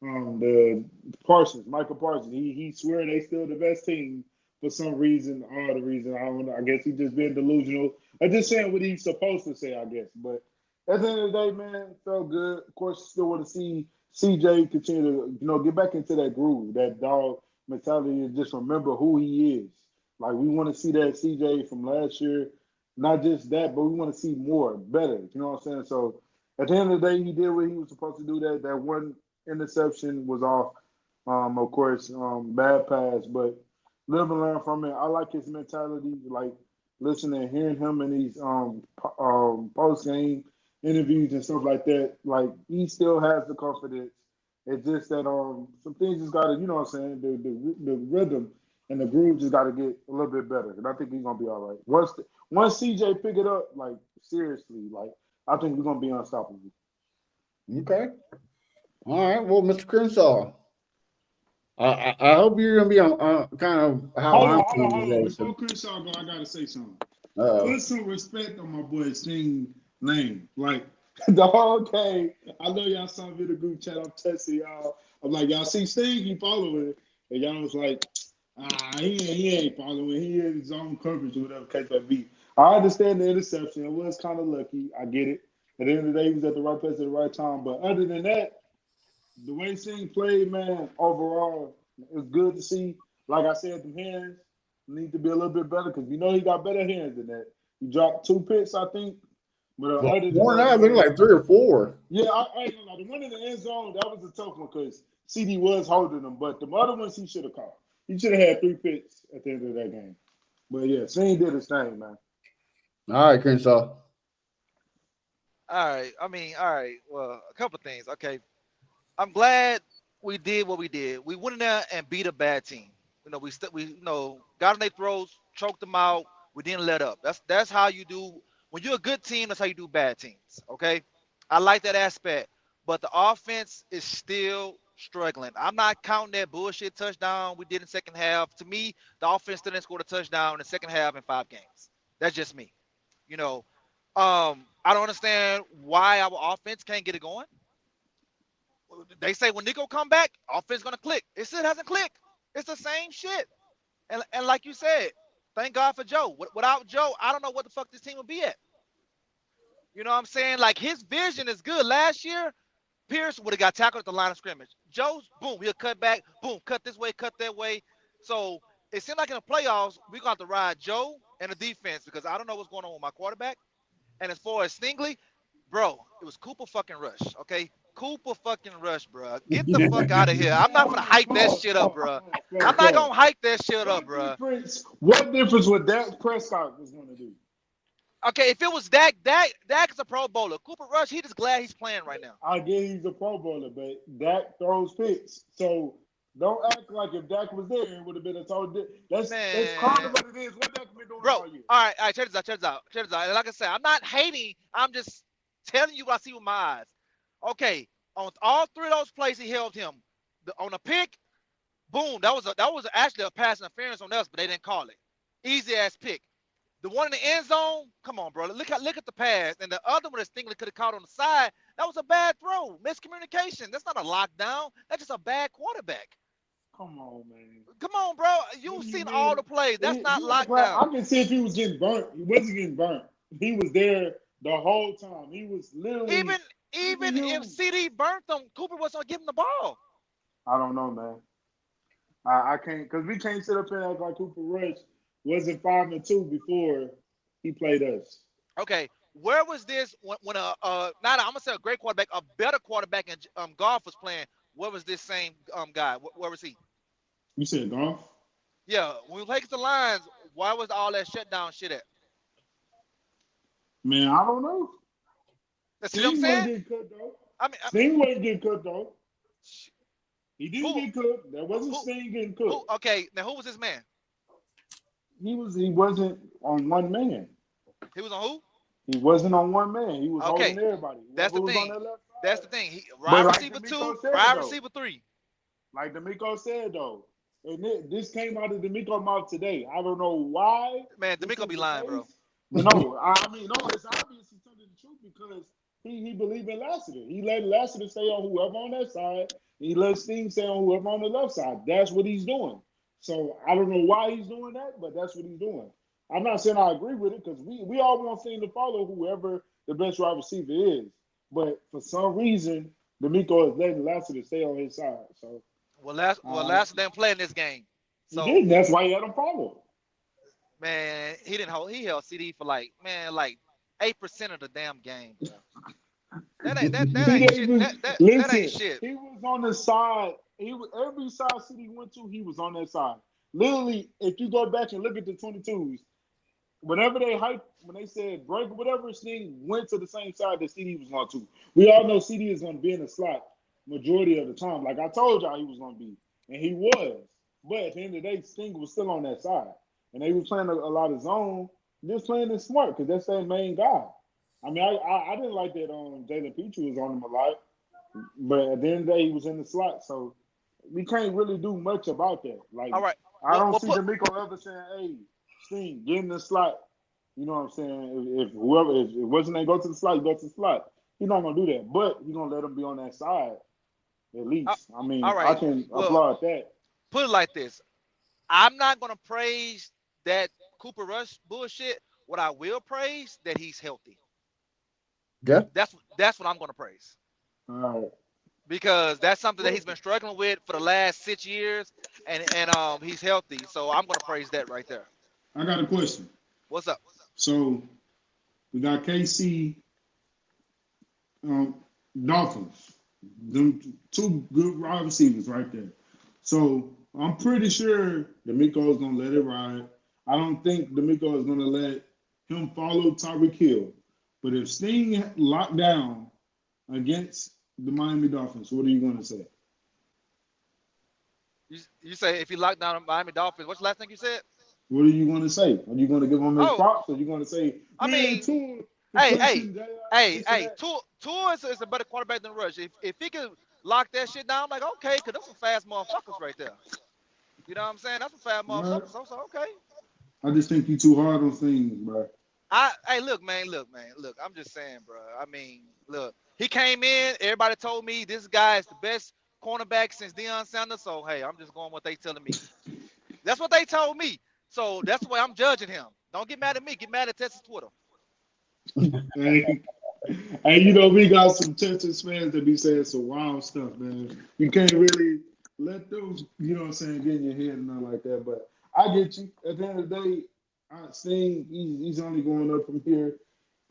the Parsons, Michael Parsons. He swear they still the best team for some reason, all the reason. I don't know. I guess he just being delusional. I'm just saying what he's supposed to say, I guess. But at the end of the day, man, it felt good. Of course, still want to see CJ continue to, get back into that groove, that dog mentality, and just remember who he is. Like, we want to see that CJ from last year. Not just that, but we want to see more, better. You know what I'm saying? So at the end of the day, he did what he was supposed to do. That one interception was off, of course, bad pass, but live and learn from it. I like his mentality, like listening, hearing him in these post game interviews and stuff like that. Like, he still has the confidence. It's just that some things just gotta, you know what I'm saying, the rhythm and the groove just gotta get a little bit better. And I think he's gonna be all right. Once CJ pick it up, like, seriously, like, I think we're gonna be unstoppable. Okay. All right. Well, Mr. Crenshaw, I hope you're gonna be on kind of how Hold I'm on, feeling hold on. today. Before Crenshaw go, I gotta say something. Uh, Put some respect on my boy Sting name. Like, the whole game, I know y'all saw me in the group chat. I'm testing y'all. I'm like, y'all see Sting, he following it. And y'all was like, he ain't following. He in his own coverage or whatever case may be. I understand the interception. It was kind of lucky. I get it. At the end of the day, he was at the right place at the right time. But other than that, the way Sting played, man, overall, it's good to see. Like I said, the hands need to be a little bit better because we know he got better hands than that. He dropped 2 picks, I think. But well, other than more than that, that, I think like 3 or 4. yeah, I ain't gonna lie. The one in the end zone, that was a tough one because CD was holding him. But the other ones he should have caught. He should have had 3 picks at the end of that game. But yeah, Steen did his thing, man. All right, Crenshaw. All right. I mean, all right. Well, a couple things. Okay. I'm glad we did what we did. We went in there and beat a bad team. We got on their throats, choked them out. We didn't let up. That's how you do when you're a good team. That's how you do bad teams. Okay, I like that aspect, but the offense is still struggling. I'm not counting that bullshit touchdown we did in the second half. To me, the offense still didn't score a touchdown in the second half in 5 games. That's just me. You know, I don't understand why our offense can't get it going. They say when Nico come back, offense gonna click. It still hasn't clicked. It's the same shit. And like you said, thank God for Joe. Without Joe, I don't know what the fuck this team would be at. You know what I'm saying? Like his vision is good. Last year, Pierce would have got tackled at the line of scrimmage. Joe's boom, he'll cut back, boom, cut this way, cut that way. So it seems like in the playoffs, we're gonna have to ride Joe and the defense because I don't know what's going on with my quarterback. And as far as Stingley, bro, it was Cooper fucking Rush, okay? Cooper fucking Rush, bro. Get the fuck out of here. I'm not gonna hype that shit up, bro. I'm not gonna hype that shit up, bro. What difference would Dak Prescott was gonna do? Okay, if it was Dak is a Pro Bowler. Cooper Rush, he just glad he's playing right now. I get he's a Pro Bowler, but Dak throws picks. So don't act like if Dak was there, it would have been a total. That's kind of what it is. What Dak been doing all year? All right, check this out. And like I said, I'm not hating. I'm just telling you what I see with my eyes. Okay, on all 3 of those plays, he held him. On a pick, boom, that was actually a pass interference on us, but they didn't call it. Easy ass pick. The one in the end zone, come on, bro. Look at the pass. And the other one that Stingley could have caught on the side, that was a bad throw. Miscommunication. That's not a lockdown. That's just a bad quarterback. Come on, man. Come on, bro. You've seen all the plays. That's not lockdown. I can see if he was getting burnt. He wasn't getting burnt. He was there the whole time. He was literally even if CD burnt them, Cooper wasn't gonna give him the ball. I don't know, man. I can't because we can't sit up here and act like Cooper Rush wasn't 5-2 before he played us. Okay, where was this when I'm gonna say a great quarterback, a better quarterback in Goff was playing? Where was this same guy? Where was he? You said Goff? Yeah, when we played the Lions, why was all that shutdown shit at? Man, I don't know. That's what I'm saying. Sting wasn't getting cut though. He didn't get cooked. That wasn't Sting getting cooked. Okay, now who was this man? He wasn't on one man. He was on who? He wasn't on one man. He was holding everybody. That's the thing. That's the thing. Wide receiver 2, wide receiver 3. Like D'Amico said though, and this came out of D'Amico mouth today. I don't know why. Man, D'Amico be lying, bro. No, I mean, no, it's obvious he's telling the truth because he believed in Lassiter. He let Lassiter stay on whoever on that side. He let Sting stay on whoever on the left side. That's what he's doing. So I don't know why he's doing that, but that's what he's doing. I'm not saying I agree with it because we all want Sting to follow whoever the best wide receiver is. But for some reason, D'Amico is letting Lassiter stay on his side. So Lassiter didn't play in this game. So he didn't. That's why he had him follow. Man, he held CD for like 8% of the damn game. That ain't shit. He was on the side. Every side CD went to, he was on that side. Literally, if you go back and look at the 22s, whenever when they said break or whatever, Sting went to the same side that CD was going to. We all know CD is going to be in the slot majority of the time. Like I told y'all he was going to be. And he was. But at the end of the day, Sting was still on that side. And they were playing a lot of zone, just playing it smart because that's their main guy. I mean, I didn't like that Jalen Petrie was on him a lot. But at the end of the day, he was in the slot. So we can't really do much about that. Like, all right. I don't see D'Amico ever saying, hey, Sting, get in the slot. You know what I'm saying? If it wasn't they go to the slot, you go to the slot. He's not going to do that. But he's going to let him be on that side at least. I mean, all right. I can applaud that. Put it like this. I'm not going to praise that Cooper Rush bullshit. What I will praise, that he's healthy. Yeah. That's what I'm going to praise. All right. Because that's something that he's been struggling with for the last 6 years, and he's healthy. So I'm going to praise that right there. I got a question. What's up? So we got KC, Dolphins, them 2 good wide receivers right there. So I'm pretty sure D'Amico is gonna let it ride. I don't think D'Amico is gonna let him follow Tyreek Hill. But if Sting locked down against the Miami Dolphins, what are you gonna say? You say if he locked down the Miami Dolphins, what's the last thing you said? What are you gonna say? Are you gonna give him his Oh, props? Or are you gonna say, I man, mean, Tua the hey, hey, pushing J.I. hey, this and hey, that? Tua is a better quarterback than Rush. If he could lock that shit down, I'm like, okay, because those some fast motherfuckers right there. You know what I'm saying? That's some fast Right? motherfuckers. So okay. I just think you too hard on things, bro. Hey, look, man, look. I'm just saying, bro. I mean, look, he came in. Everybody told me this guy is the best cornerback since Deion Sanders. So hey, I'm just going what they telling me. That's what they told me. So that's the way I'm judging him. Don't get mad at me. Get mad at Texas Twitter. Hey, hey, you know, we got some Texas fans that be saying some wild stuff, man. You can't really let those, you know what I'm saying, get in your head and nothing like that. But I get you. At the end of the day, I think he's only going up from here.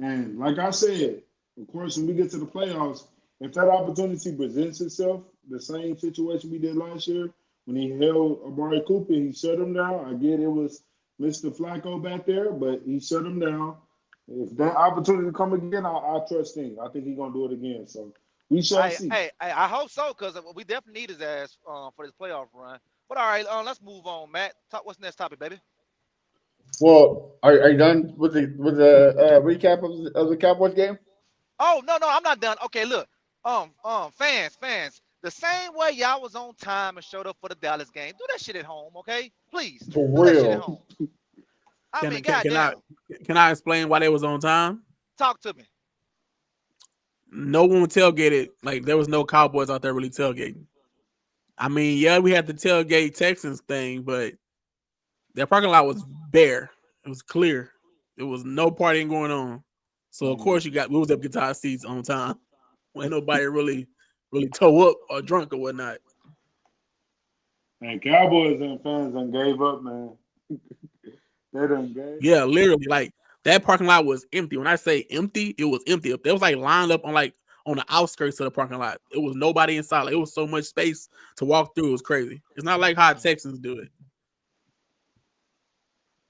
And like I said, of course, when we get to the playoffs, if that opportunity presents itself, the same situation we did last year when he held Amari Cooper, he shut him down. I get it was Mr. Flacco back there, but he shut him down. If that opportunity come again, I trust him. I think he's gonna do it again. So we shall see. I hope so because we definitely need his ass for this playoff run. But all right, let's move on, Matt. What's the next topic, baby? Well, are you done with the recap of the Cowboys game? Oh no, I'm not done. Okay, look, fans, the same way y'all was on time and showed up for the Dallas game, do that shit at home, okay? Please For do that shit at real. home. I Can mean, can, can I goddamn, can I explain why they was on time? talk to me. No one tailgated. Like there was no Cowboys out there really tailgating. I mean, yeah, we had the tailgate Texans thing, but their parking lot was bare. It was clear. There was no partying going on. So of course we was able to get to our seats on time. When nobody really toe up or drunk or whatnot. And Cowboys and fans done gave up, man. They done gave Yeah, up. literally, like that parking lot was empty. When I say empty, it was empty. There was like lined up on the outskirts of the parking lot. It was nobody inside. Like, it was so much space to walk through. It was crazy. It's not like how Texans do it.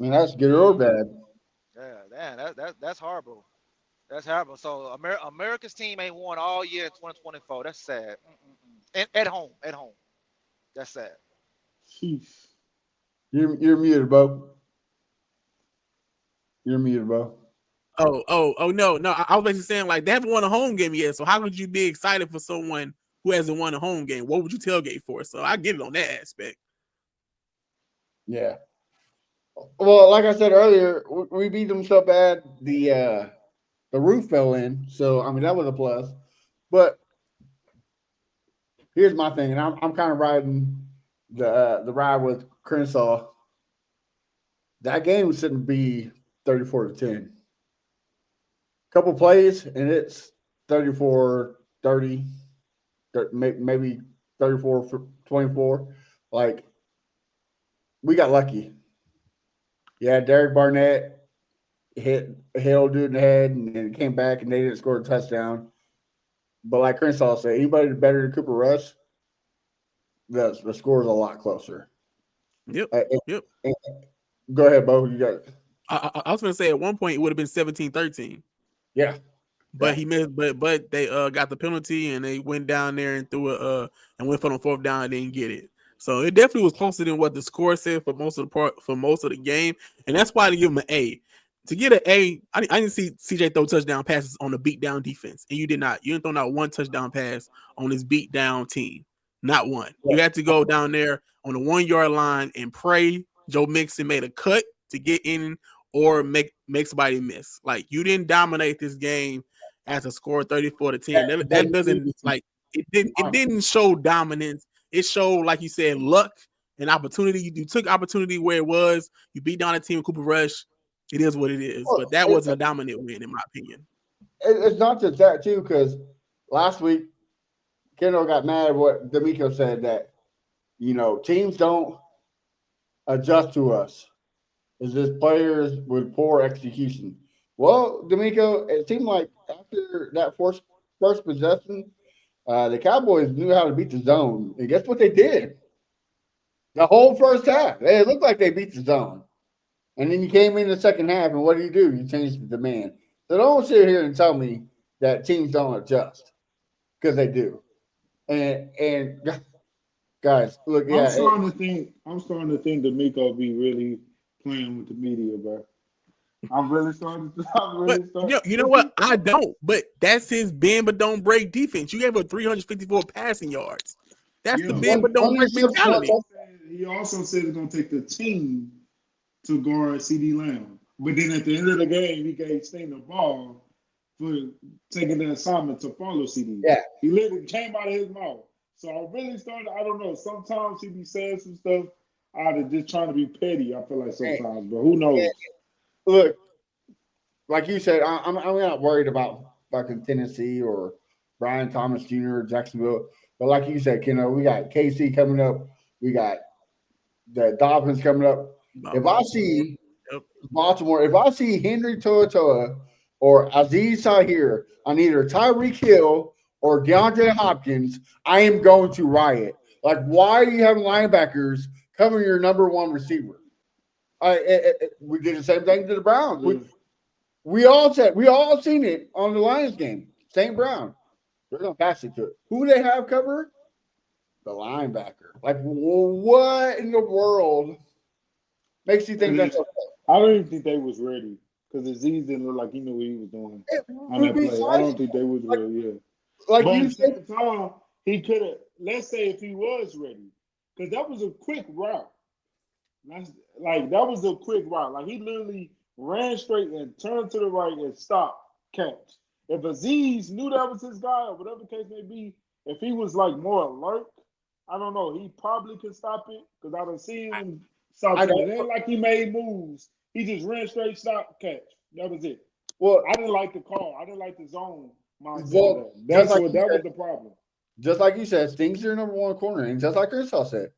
I mean, that's good or bad. Yeah, damn, that's horrible. That's horrible. So America's team ain't won all year in 2024. That's sad. And at home. That's sad. Sheesh. You're muted, Bo. You're muted, Bo. Oh no. I was basically saying like they haven't won a home game yet. So how could you be excited for someone who hasn't won a home game? What would you tailgate for? So I get it on that aspect. Yeah. Well, like I said earlier, we beat them so bad the roof fell in. So I mean that was a plus. But here's my thing, and I'm kind of riding the ride with Crenshaw. That game shouldn't be 34-10. Couple plays and it's 34-30, maybe 34-24. Like we got lucky. Yeah, Derek Barnett hit old dude in the head and then came back and they didn't score a touchdown. But like Crenshaw said, anybody better than Cooper Rush, the score is a lot closer. Yep. Uh, Yep. Go ahead, Bo. You got it. I was gonna say at one point it would have been 17-13. Yeah. But he missed, but they got the penalty and they went down there and threw and went for the fourth down and didn't get it. So it definitely was closer than what the score said for most of the game, and that's why I give him an A. To get an A, I didn't see CJ throw touchdown passes on the beat down defense, and you did not. You didn't throw not one touchdown pass on this beat down team, not one. Yeah. You had to go down there on the 1 yard line and pray Joe Mixon made a cut to get in or make somebody miss. Like you didn't dominate this game as a score 34-10. That doesn't like it didn't show dominance. It showed, like you said, luck and opportunity. You took opportunity where it was. You beat down a team with Cooper Rush. It is what it is. But that wasn't a dominant win, in my opinion. It's not just that too, because last week Kendall got mad at what D'Amico said that teams don't adjust to us. It's just players with poor execution. Well, D'Amico, it seemed like after that first possession, the Cowboys knew how to beat the zone, and guess what they did? The whole first half. It looked like they beat the zone. And then you came in the second half, and what do? You changed the demand. So don't sit here and tell me that teams don't adjust because they do. And guys, look, I'm yeah, starting to think. I'm starting to think D'Amico be really playing with the media, bro. I'm really starting. To, I'm But really starting. you know what? I don't. But that's his bend but don't break defense. You gave up 354 passing yards. That's the Yeah, bend but but don't break mentality. he also said it's gonna take the team to guard CD Lamb. But then at the end of the game, he gave Sting the ball for taking the assignment to follow CD. yeah. He literally came out of his mouth. So I really started. I don't know. Sometimes he be saying some stuff out of just trying to be petty. I feel like And, sometimes, but who knows? and look, like you said, I'm not worried about fucking Tennessee or Brian Thomas Jr. or Jacksonville. But like you said, we got KC coming up. We got the Dolphins coming up. If I Baltimore. see Yep. Baltimore, if I see Henry To'oTo'o or Aziz Tahir on either Tyreek Hill or DeAndre Hopkins, I am going to riot. Like, why are you having linebackers covering your number one receiver? We did the same thing to the Browns. We all seen it on the Lions game. St. Brown. They're gonna pass it to it. Who they have cover? The linebacker. Like, what in the world makes you think that's okay? I don't even think they was ready because Aziz didn't look like he knew what he was doing on that play. I don't think they was ready. Yeah, Like but you at the said, same time, he could have. Let's say if he was ready, because that was a quick route. That was a quick route. Like he literally ran straight and turned to the right and stopped catch. If Aziz knew that was his guy or whatever the case may be, if he was like more alert, I don't know. He probably could stop it because I done seen him stop I it. don't. It ain't like he made moves. He just ran straight, stop, catch. That was it. Well, I didn't like the call. I didn't like the zone mindset of well, that. just like That was the problem. Sting's your number one corner, and just like Crenshaw said.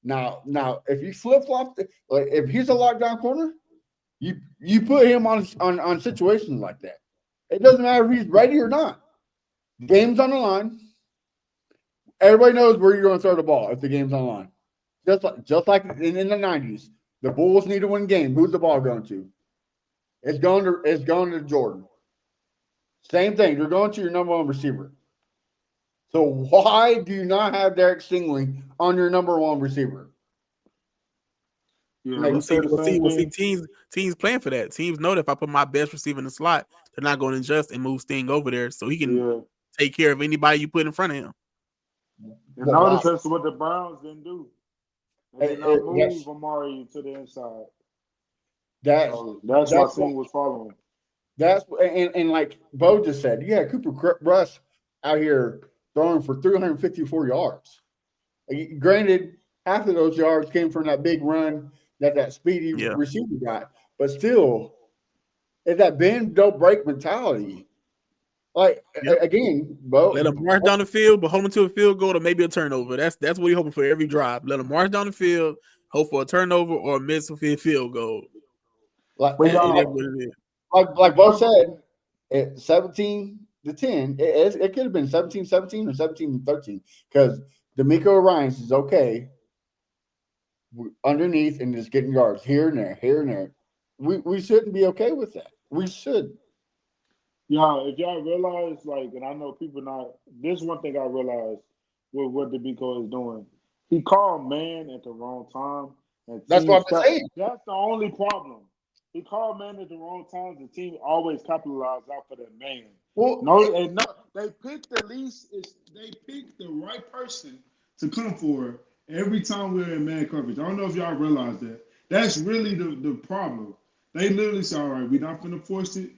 Now, if you flip flop, like if he's a lockdown corner, you put him on situations like that. It doesn't matter if he's ready or not. Game's on the line. Everybody knows where you're going to throw the ball if the game's on the line. Just like in the '90s, the Bulls need to win game. Who's the ball going to? It's going to Jordan. Same thing. You're going to your number one receiver. So why do you not have Derek Stingley on your number one receiver? Yeah, Like, we said the same We'll see. thing. Teams plan for that. Teams know that if I put my best receiver in the slot, they're not going to adjust and move Sting over there, so he can Yeah. take care of anybody you put in front of him. And notice that's what the Browns didn't do. They did not move Yes. Amari to the inside. That's That's why Sting was following. and like Bo just said, yeah, Cooper Rush out here throwing for 354 yards. Granted, half of those yards came from that big run that speedy receiver got, but still, it's that bend don't break mentality. Like again, Bo, Let him march down the field, but hold him to a field goal or maybe a turnover. That's what you're hoping for every drive. Let him march down the field, hope for a turnover or a miss field goal. Like That's what it is. Like Bo said, 17-10, it could have been 17-17 or 17-13 because D'Amico Ryans is okay underneath and just getting yards here and there. We shouldn't be okay with that. We should. Yeah, if y'all realize, and I know people not. This one thing I realized with what D'Amico is doing. He called man at the wrong time, and that's what I'm saying. That's the only problem. He called man at the wrong time. The team always capitalized out for that man. Well, they picked they picked the right person to come for every time we're in man coverage. I don't know if y'all realize that. That's really the problem. They literally say, all right, we're not going to force it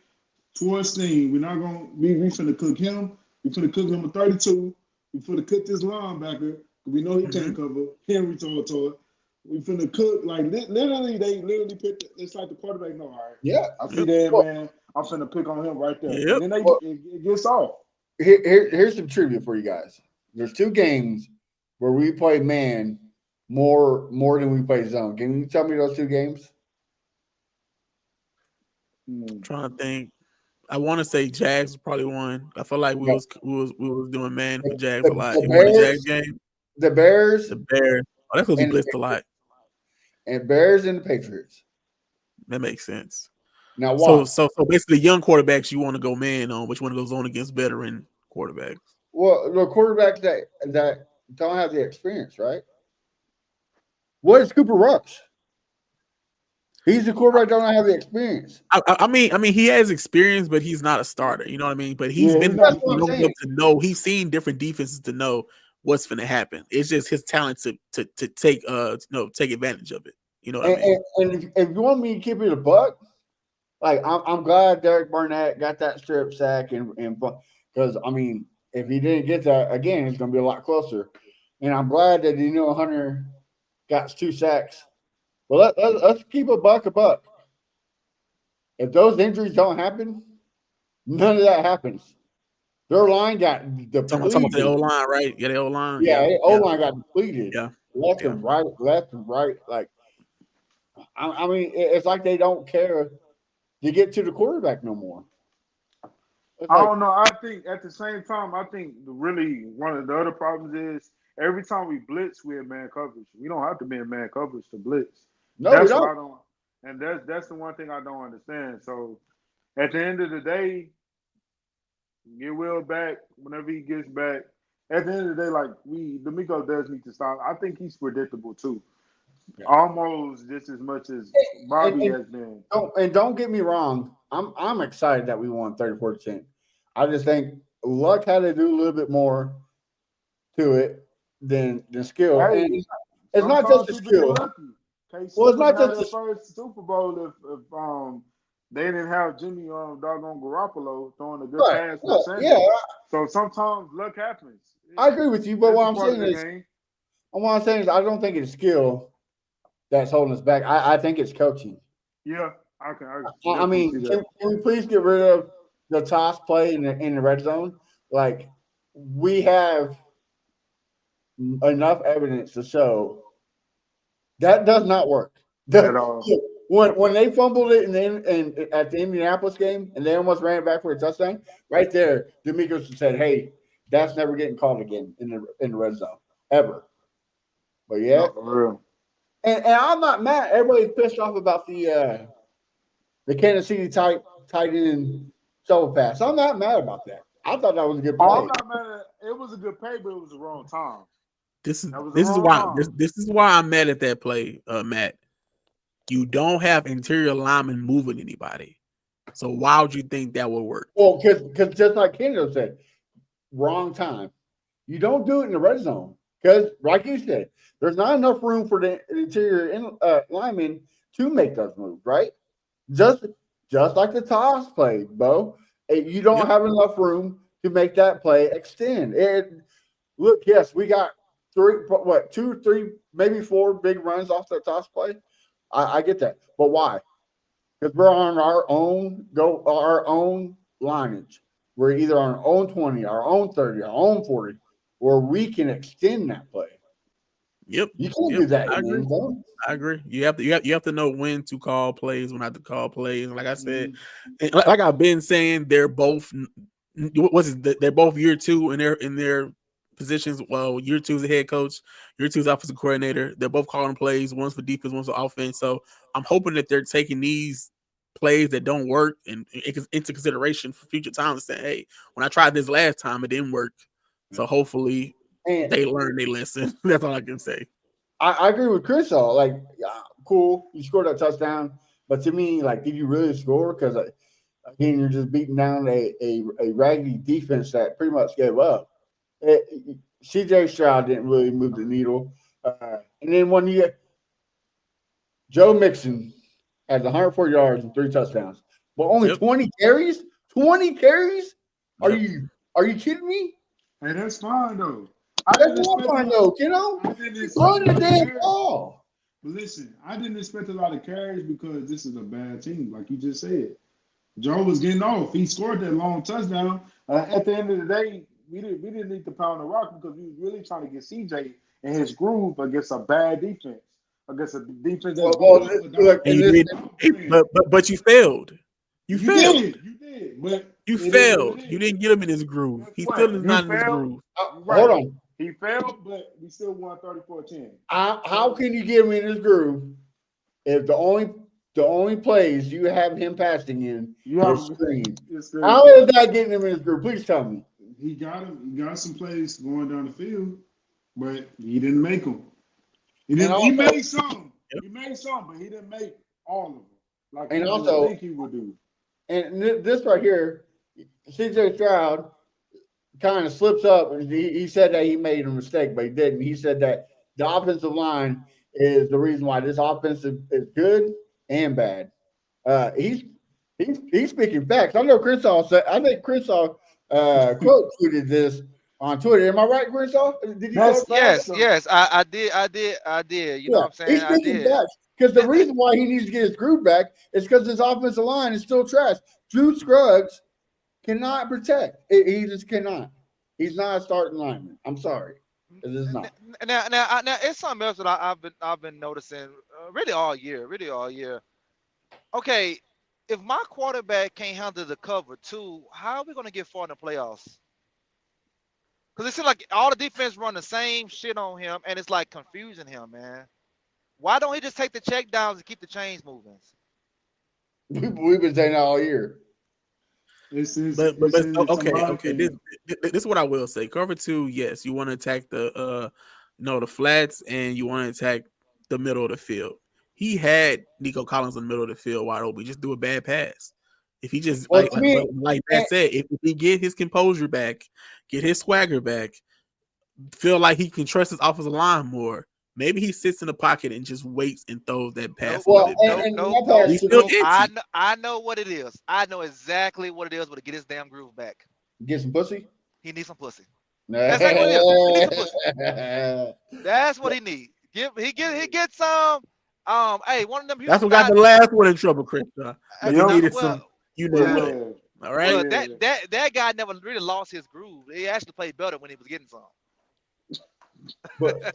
towards Sting. We're not going to, we finna cook him. We finna cook number 32. We finna cook this linebacker. We know he can't cover. Henry To'oTo'o. We finna cook. Literally, they literally picked it's like the quarterback know, all right. Yeah. I see that, man. I'm finna pick on him right there. Yep. And then it gets off. Here's some trivia for you guys. There's 2 games where we play man more than we play zone. Can you tell me those 2 games? I'm trying to think. I want to say Jags was probably one. I feel like we was doing man for Jags a lot. You want the Jags game? The Bears. Oh, that's because he and blitzed a lot. and Bears and the Patriots. That makes sense. Now So watch. basically, young quarterbacks you want to go man on, which one goes on against veteran quarterbacks? Well, the quarterbacks that don't have the experience, right? What is Cooper Rush? He's the quarterback that don't have the experience. I mean, he has experience, but he's not a starter. You know what I mean? But he's Yeah, been he's not. That's what I'm long saying. enough to know. He's seen different defenses to know what's going to happen. It's just his talent to take take advantage of it. You know what I mean? And if you want me to keep it a buck, like I'm glad Derek Barnett got that strip sack and because I mean if he didn't get that again, it's gonna be a lot closer. And I'm glad that Hunter got 2 sacks. Well, let's keep a buck a buck. If those injuries don't happen, none of that happens. Their line got Talking about the O depleted. line, right? Yeah, the O line. Yeah, Yeah, O line got depleted. yeah, Left yeah. and right. Like I mean, it's like they don't care to get to the quarterback no more. It's I like, don't know. I think at the same time, I think really one of the other problems is every time we blitz, we're in man coverage. We don't have to be in man coverage to blitz. no, we That's what don't. I don't, and that's the one thing I don't understand. So at the end of the day, get Will back whenever he gets back. At the end of the day, like D'Amico does need to stop. I think he's predictable too, Yeah. almost just as much as Bobby has been. Don't get me wrong. I'm excited that we won 34%. I just think luck had to do a little bit more to it than skill. Hey, And it's not just the sometimes people skill. get lucky. KC Well, it's not wouldn't have just their first Super Bowl if they didn't have Jimmy doggone Garoppolo throwing a good right. pass to Look, Sanders. yeah, So sometimes luck happens. I agree with you. But That's what a I'm part of saying the is, game. I don't think it's skill that's holding us back. I think it's coaching. Yeah, I can. I I definitely see mean, that. can we please get rid of the toss play in the red zone? Like we have enough evidence to show that does not work. At all. When they fumbled it and at the Indianapolis game and they almost ran it back for a touchdown, right there, D'Amico said, "Hey, that's never getting called again in the red zone ever." But yeah, No, for real. and I'm not mad. Everybody's pissed off about the Kansas City tight end shovel pass. I'm not mad about that. I thought that was a good Oh, play. I'm not mad at it. It was a good play, but it was the wrong time. This That was the is wrong why time. this is why I'm mad at that play, Matt. You don't have interior linemen moving anybody. So why would you think that would work? Well, because just like Kendall said, wrong time. You don't do it in the red zone because, like you said, there's not enough room for the interior linemen to make those moves, right? Just like the toss play, Bo. You don't have enough room to make that play extend. Look, yes, we got 2, 3, maybe 4 big runs off that toss play. I get that, but why? Because we're on our own lineage. We're either on our own 20, our own 30, our own 40, where we can extend that play. Yep. You can't do that I in the agree. end zone. I agree. You have to know when to call plays, when not to call plays. And like I said, and like I've been saying, they're both they're both year 2 in their positions. Well, year 2 is the head coach, year 2 is offensive coordinator. They're both calling plays, one's for defense, one's for offense. So I'm hoping that they're taking these plays that don't work and into consideration for future times, saying, hey, when I tried this last time, it didn't work. So hopefully they learn their lesson. That's all I can say. I agree with Chris. Though, like, cool, you scored that touchdown, but to me, like, did you really score? Because again, you're just beating down a raggedy defense that pretty much gave up. CJ Stroud didn't really move the needle, and then when you Joe Mixon has 104 yards and 3 touchdowns, but only 20 carries. 20 carries? Are you kidding me? Hey, that's fine though. That's fine though, kiddo. Run the damn ball. But listen, I didn't expect a lot of carries because this is a bad team, like you just said. Joe was getting off. He scored that long touchdown. At the end of the day, we didn't need to pound the rock because we were really trying to get CJ in his groove against a bad defense. Against a defense that's but you failed. You failed. You did. But you failed. You didn't get him in his groove. He's still not in his groove. Hold on. He failed, but we still won 34-10. How can you get him in his groove if the only plays you have him passing in is screen? How is that getting him in his groove? Please tell me. He got him. He got some plays going down the field, but he didn't make them. He made some. He made some, but he didn't make all of them. Like and people also, think he would do. And this right here, CJ Stroud kind of slips up, and he said that he made a mistake, but he didn't. He said that the offensive line is the reason why this offense is good and bad. He's speaking facts. I know Crenshaw said. I think Crenshaw quote tweeted this on Twitter. Am I right, Crenshaw? Did you? Yes. I did. You know what I'm saying? He's speaking facts because the reason why he needs to get his groove back is because his offensive line is still trash. Drew Scruggs cannot protect. He just cannot. He's not a starting lineman. I'm sorry. It is not. Now, it's something else that I've been noticing really all year. Okay, if my quarterback can't handle the cover too, how are we going to get far in the playoffs? Because it seems like all the defense run the same shit on him, and it's like confusing him, man. Why don't he just take the check downs and keep the chains moving? We've been saying that all year. Okay. This is what I will say. Cover 2, yes, you want to attack the flats, and you want to attack the middle of the field. He had Nico Collins in the middle of the field wide open. Just do a bad pass. If he just like Matt said, if he get his composure back, get his swagger back, feel like he can trust his offensive line more, maybe he sits in the pocket and just waits and throws that pass. I know what it is. I know exactly what it is, but to get his damn groove back. Get some pussy? He needs some pussy. That's exactly what it is. He needs some pussy. That's what he needs. He gets some. Hey, one of them. That's what got the last one in trouble, Chris. He needed some. All right. Well, that guy never really lost his groove. He actually played better when he was getting some. But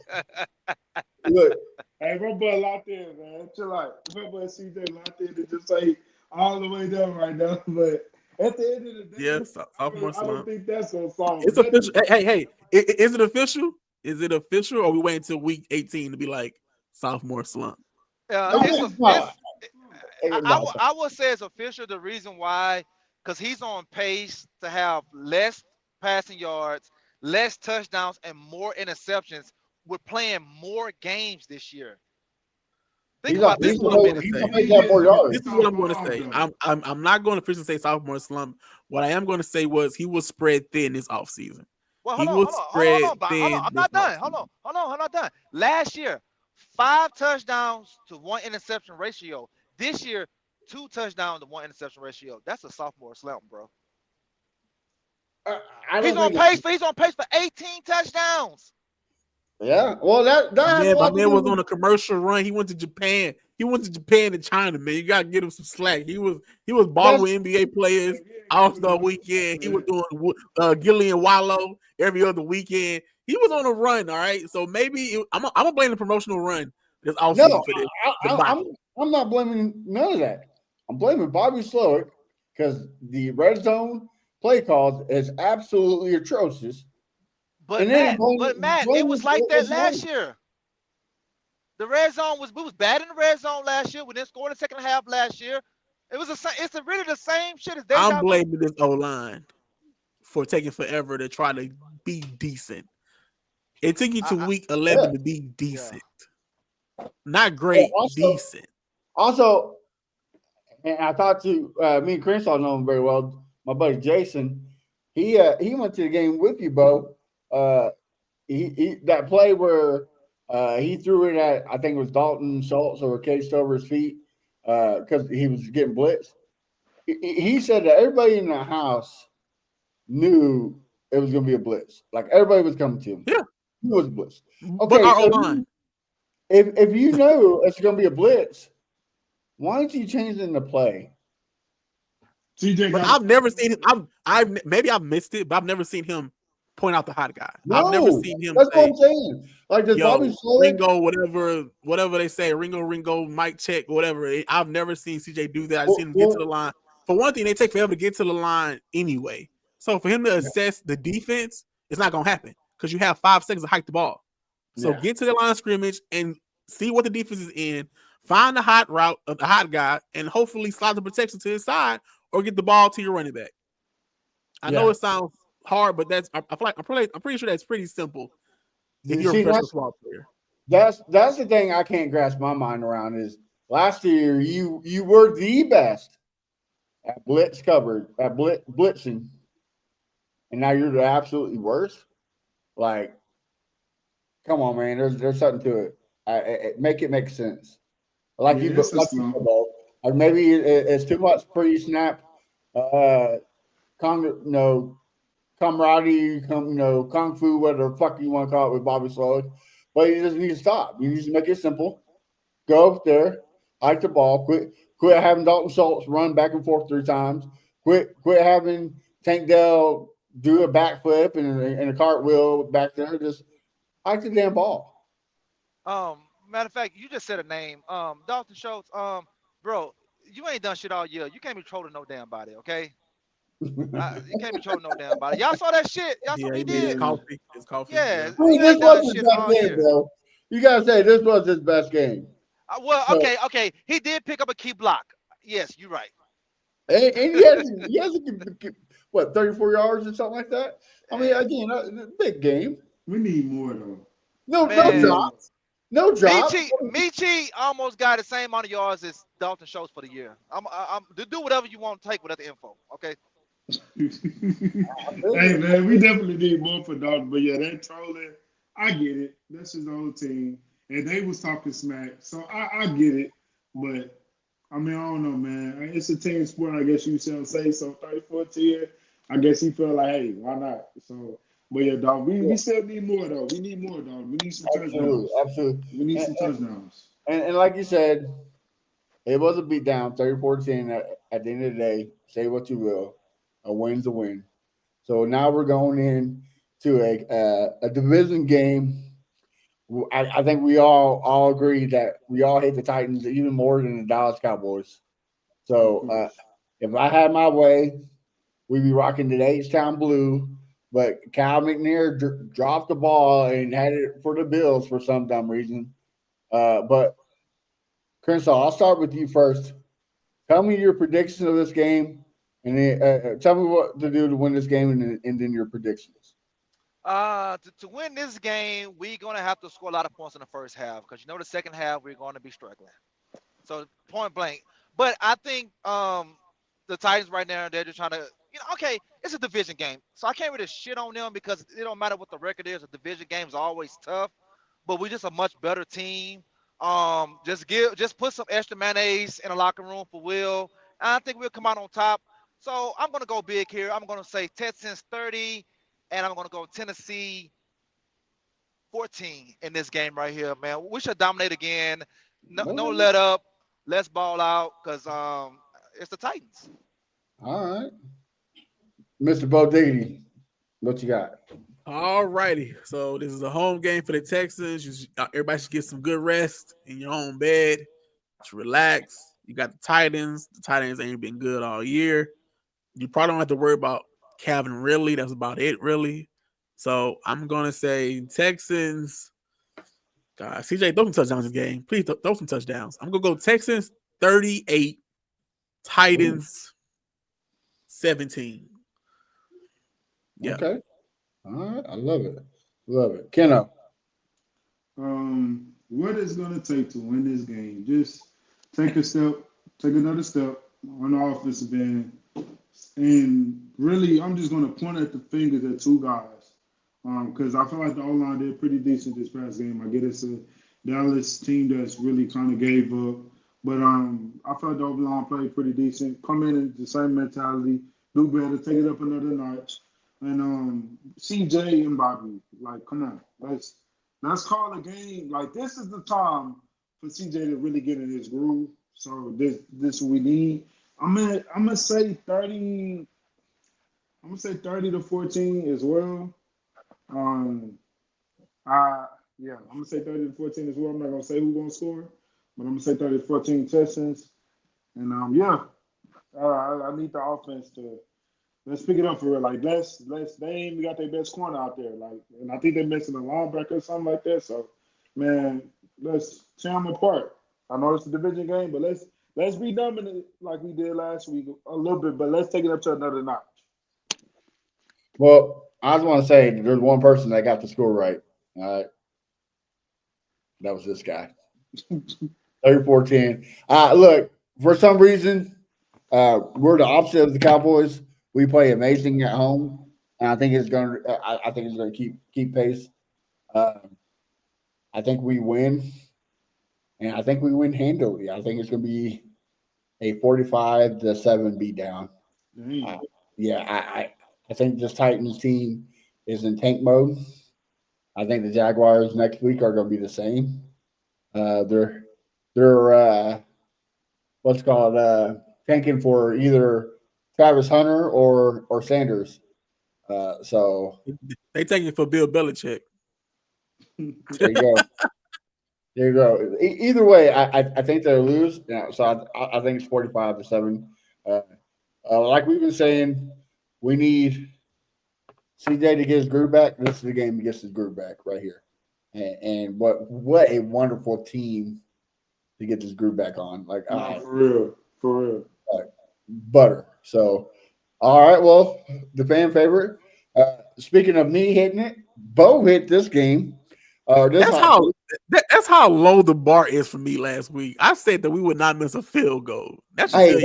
look, hey, my boy locked in, man. Chill out. My boy CJ locked in to just say all the way down right now. But at the end of the day, sophomore slump. I don't think that's on song. It's official. Hey, is it official? Is it official, or we wait until week 18 to be like sophomore slump? I would say it's official. The reason why, because he's on pace to have less passing yards, less touchdowns, and more interceptions. We're playing more games this year. Think about this. This is what I'm going to say. I'm not going to officially say sophomore slump. What I am going to say was he was spread thin this offseason. Well, hold on. I'm not done. Hold on. I'm not done. Last year, 5 touchdowns to 1 interception ratio. This year, 2 touchdowns to 1 interception ratio. That's a sophomore slump, bro. He's on pace for 18 touchdowns. Yeah, well, my man was on a commercial run. He went to Japan. He went to Japan and China, man. You gotta get him some slack. He was balling with NBA players All-Star weekend. He was doing Gillian Wallow every other weekend. He was on a run, all right. So maybe I'm gonna blame the promotional run this offseason for this. I'm not blaming none of that. I'm blaming Bobby Slowick because the red zone play calls is absolutely atrocious. But Matt, it was like that last year. The red zone we was bad in the red zone last year. We didn't score in the second half last year. It's really the same shit as I'm blaming this O-line for taking forever to try to be decent. It took you to week 11 to be decent. Yeah. Not great, decent. Also, and I talked to me and Crenshaw know him very well. My buddy Jason, he went to the game with you, Bo. He that play where he threw it at, I think it was Dalton Schultz or Case over his feet because he was getting blitzed. He said that everybody in the house knew it was going to be a blitz. Like everybody was coming to him. Yeah, he was blitzed. Okay, but our O-line. If you know it's going to be a blitz, why don't you change it in the play? But I've never seen him. Maybe I've missed it, but I've never seen him point out the hot guy. No, I've never seen him. That's what I'm saying. Like this Bobby Slowick, Ringo, whatever they say, Ringo, Mike check, whatever. I've never seen CJ do that. I've seen him get to the line. For one thing, they take forever to get to the line anyway. So for him to assess the defense, it's not gonna happen because you have 5 seconds to hike the ball. So Yeah. get to the line of scrimmage and see what the defense is in. Find the hot route of the hot guy, and hopefully slide the protection to his side or get the ball to your running back. I know it sounds hard, but I feel like I'm pretty sure that's pretty simple if you're a See, professional football player. that's the thing I can't grasp my mind around is last year you were the best at blitzing, and now you're the absolutely worst. Like, come on, man. There's something to it. Make it make sense. Like Yeah, you, it's a like you slump. said, though. Like maybe it's too much pre-snap, camaraderie, kung fu, whatever the fuck you want to call it with Bobby Slowick. But you just need to stop. You need to make it simple. Go up there, hike the ball. Quit having Dalton Schultz run back and forth 3 times. Quit having Tank Dell do a backflip and a cartwheel back there. Just hike the damn ball. Matter of fact, you just said a name. Dalton Schultz. Bro, you ain't done shit all year. You can't be trolling no damn body, okay? You can't be trolling no damn body. Y'all saw that shit. Y'all saw Yeah, what he he made his did. Yeah. coffee. His coffee. Yeah, Yeah. you This ain't done was his shit best all game, year. bro. You gotta say this was his best game. Well, So, okay. He did pick up a key block. Yes, you're right. and he has what 34 yards or something like that. I mean, Eh, again, a big game. We need more though. No We Man, need drops, no drops. Michi almost got the same amount of yards as Dalton Schultz for the year. I'm to do whatever you want to take with that info. Okay. Hey man, we definitely need more for Dalton. But yeah, that trolling, I get it. That's his old team. And they was talking smack. So I get it. But I mean, I don't know, man. It's a team sport, I guess you shall say. So 34 tier, I guess he felt like, hey, why not? So but yeah, dog, we still need more though. We need more, dog. We need some Absolutely, touchdowns. absolutely. We need And, some touchdowns. and like you said, it was a beatdown, 34-10 at the end of the day. Say what you will, a win's a win. So now we're going in to a division game. I think we all agree that we all hate the Titans even more than the Dallas Cowboys. Of So course. if I had my way, we'd be rocking the H-Town Blue. But Cal McNair dropped the ball and had it for the Bills for some dumb reason. But Crenshaw, I'll start with you first. Tell me your predictions of this game, and then tell me what to do to win this game, and then your predictions. To win this game, we're gonna have to score a lot of points in the first half because the second half we're going to be struggling. So point blank. But I think the Titans right now they're just trying to okay, it's a division game, so I can't really shit on them because it don't matter what the record is. A division game is always tough, but we're just a much better team. Just put some extra mayonnaise in the locker room for Will, and I think we'll come out on top. So I'm gonna go big here. I'm gonna say Texans 30, and I'm gonna go Tennessee 14 in this game right here, man. We should dominate again. No Well, let up. Let's ball out because it's the Titans. all right, Mr. Bo Diggity, what you got? All righty. So this is a home game for the Texans. Everybody should get some good rest in your own bed. Just relax. You got the Titans. The Titans ain't been good all year. You probably don't have to worry about Calvin Ridley. That's about it, really. So I'm gonna say Texans. God, CJ, throw some touchdowns this game. Please throw some touchdowns. I'm gonna go Texans 38, Titans 17. Yeah. Okay, all right, I love it, love it. Kenno, What it's gonna take to win this game? Just take another step on the offensive end, and really, I'm just gonna point at the fingers at two guys, because I feel like the O line did pretty decent this past game. I get it's a Dallas team that's really kind of gave up, but I feel like the O line played pretty decent. Come in the same mentality, do better, take it up another notch, and CJ and Bobby, like, come on, let's call the game. Like, this is the time for CJ to really get in his groove. So this we need. I'm gonna say 30. I'm gonna say 30 to 14 as well. Um, yeah, I'm gonna say 30 to 14 as well. I'm not gonna say who's gonna score, but I'm gonna say 30 to 14 Texans. And yeah, I need the offense to Let's pick it up for real. Like let's they ain't even got their best corner out there. Like, and I think they're missing a linebacker or something like that. So, man, let's tear them apart. I know it's a division game, but let's be dominant like we did last week a little bit, but let's take it up to another notch. Well, I just want to say there's one person that got the score right. All right. That was this guy. 34-10. Look, for some reason, we're the opposite of the Cowboys. We play amazing at home, and I think it's going to. I think it's going to keep pace. I think we win, and I think we win handily. I think it's going to be a 45-7 beatdown. I think this Titans team is in tank mode. I think the Jaguars next week are going to be the same. They're what's called tanking for either Travis Hunter or Sanders. So they taking it for Bill Belichick. there you go. There you go. Either way, I think they'll lose. So I think it's 45-7. Like we've been saying, we need CJ to get his groove back. This is the game he gets his groove back right here. And what a wonderful team to get this groove back on. Like for real. Like, butter. So, all right. Well, the fan favorite. Speaking of me hitting it, Bo hit this game. That's how low the bar is for me last week. I said that we would not miss a field goal. That's good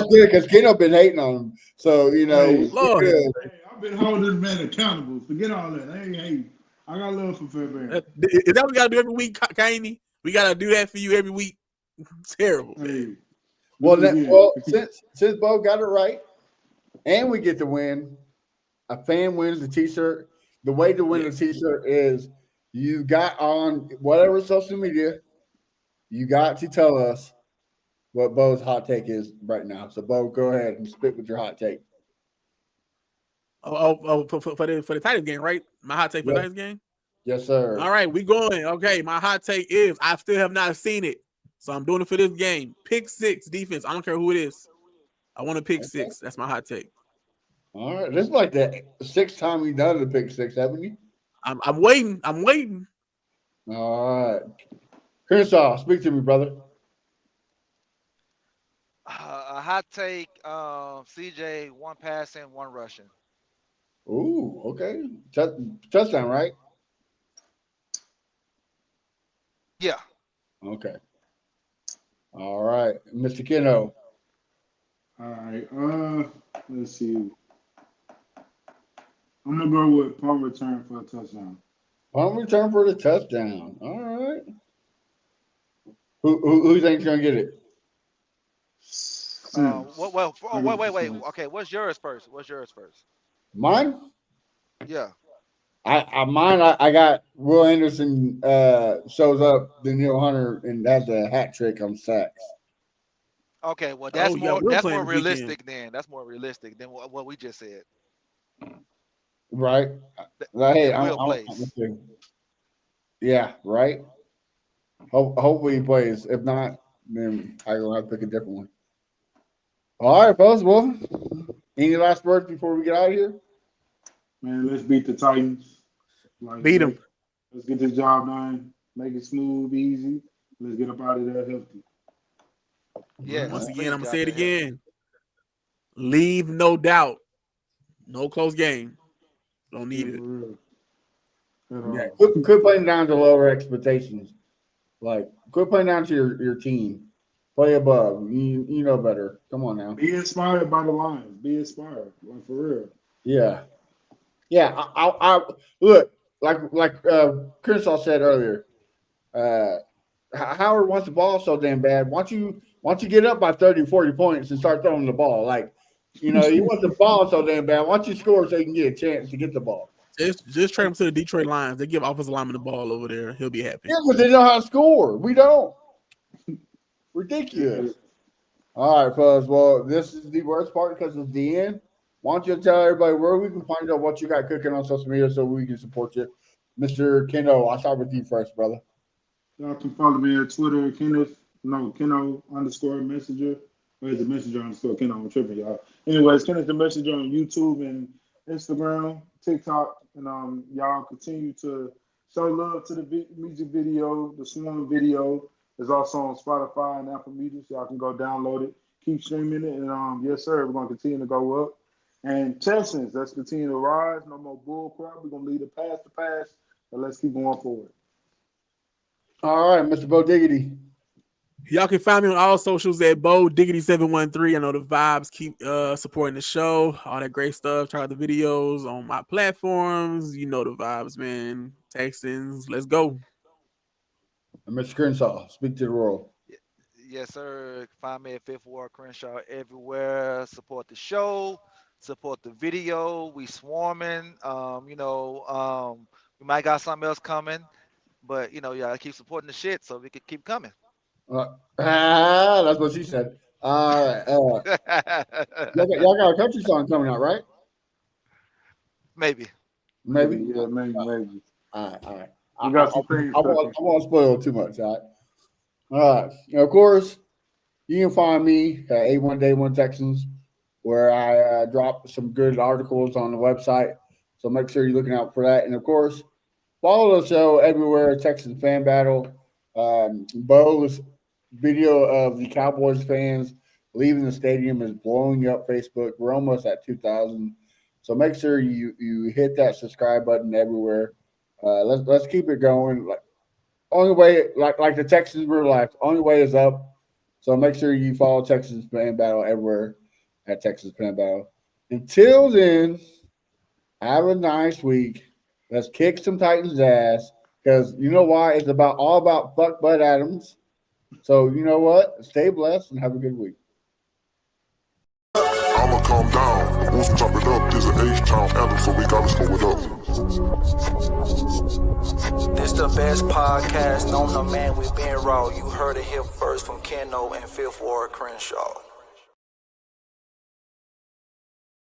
because Keno been hating on him. So I've been holding this man accountable. Forget all that. Hey, I got love for Fairbairn. Is that what we gotta do every week, Kaini? We gotta do that for you every week. Terrible. Hey, since Bo got it right, and we get to win, a fan wins the T-shirt. The way to win the T-shirt is you got on whatever social media. You got to tell us what Bo's hot take is right now. So, Bo, go ahead and spit with your hot take. For the Titans game, right? My hot take for the Titans game? Yes, sir. All right, we going. Okay, my hot take is I still have not seen it. So I'm doing it for this game. Pick 6 defense. I don't care who it is. I want to pick 6. That's my hot take. All right. This is like the 6th time we've done the pick 6, haven't you? I'm waiting. All right. Crenshaw, speak to me, brother. A hot take, CJ, 1 passing, 1 rushing. Ooh, okay. Touchdown, right? Yeah. Okay. All right. Mr. Keno. All right. Let's see. I'm gonna go with punt return for a touchdown. Punt return for the touchdown. All right. Who think's gonna get it? Wait. Okay, what's yours first? Mine? Yeah. I got Will Anderson shows up the Neil Hunter and has a hat trick on sacks. Okay, well that's more realistic weekend. then. That's more realistic than what we just said. Right. Hey, Will plays. Yeah, right. Hopefully he plays. If not, then I will have to pick a different one. All right, folks. Well, any last words before we get out of here? Man, let's beat the Titans. Beat them. Let's get this job done. Make it smooth, easy. Let's get up out of there healthy. Yeah. Once again, I'm gonna say it again. Leave no doubt. No close game. Don't need it. Yeah, quit playing down to lower expectations. Like, quit playing down to your team. Play above. You know better. Come on now. Be inspired by the Lions. Be inspired. Like, for real. Yeah. Yeah. I look, like Crenshaw said earlier, Howard wants the ball so damn bad. Why don't you get up by 30, 40 points and start throwing the ball? Like, you want the ball so damn bad. Why don't you score so you can get a chance to get the ball? Just trade him to the Detroit Lions. They give offensive lineman the ball over there. He'll be happy. Yeah, but they know how to score. We don't. Ridiculous. All right, fellas. Well, this is the worst part because it's the end. Why don't you tell everybody where we can find out what you got cooking on social media so we can support you? Mr. Keno, I'll start with you first, brother. Y'all can follow me on Twitter, Keno_Messenger. Where's the messenger underscore Ken? I'm tripping, y'all. Anyways, Ken is the messenger on YouTube and Instagram, TikTok, and y'all continue to show love to the music video, the Swarm video. Is also on Spotify and Apple Music, so y'all can go download it, keep streaming it, and yes, sir, we're gonna continue to go up. And Texans, let's continue to rise. No more bull crap. We're gonna lead it past the past, but let's keep going forward. All right, Mr. Bo Diggity. Y'all can find me on all socials at Bo Diggity 713. I know the vibes. Keep supporting the show, all that great stuff. Try out the videos on my platforms. You know the vibes, man. Texans, let's go. And Mr. Crenshaw, speak to the world. Yes, sir. Find me at Fifth Ward Crenshaw everywhere. Support the show. Support the video. We swarming. We might got something else coming, but y'all keep supporting the shit so we can keep coming. That's what she said. All right. Y'all got a country song coming out, right? Maybe. Maybe. Yeah, maybe. All right. You got some things. I won't spoil too much. All right. Of course, you can find me at A1Day1 Texans, where I drop some good articles on the website. So make sure you're looking out for that. And of course, follow the show everywhere. Texans Fan Battle. Bo's video of the Cowboys fans leaving the stadium is blowing up Facebook. We're almost at 2,000. So make sure you hit that subscribe button everywhere. Let's keep it going. Only way, like the Texans real life, only way is up. So make sure you follow Texans Fan Battle everywhere at Texas Fan Battle. Until then, have a nice week. Let's kick some Titans' ass. Because you know why? It's all about fuck Bud Adams. So you know what? Stay blessed and have a good week. I'ma calm down. Once we chop it up, there's an H-Town anthem, so we gotta slow it up. This the best podcast known to man. We been raw. You heard it here first from Keno and Fifth Ward Crenshaw.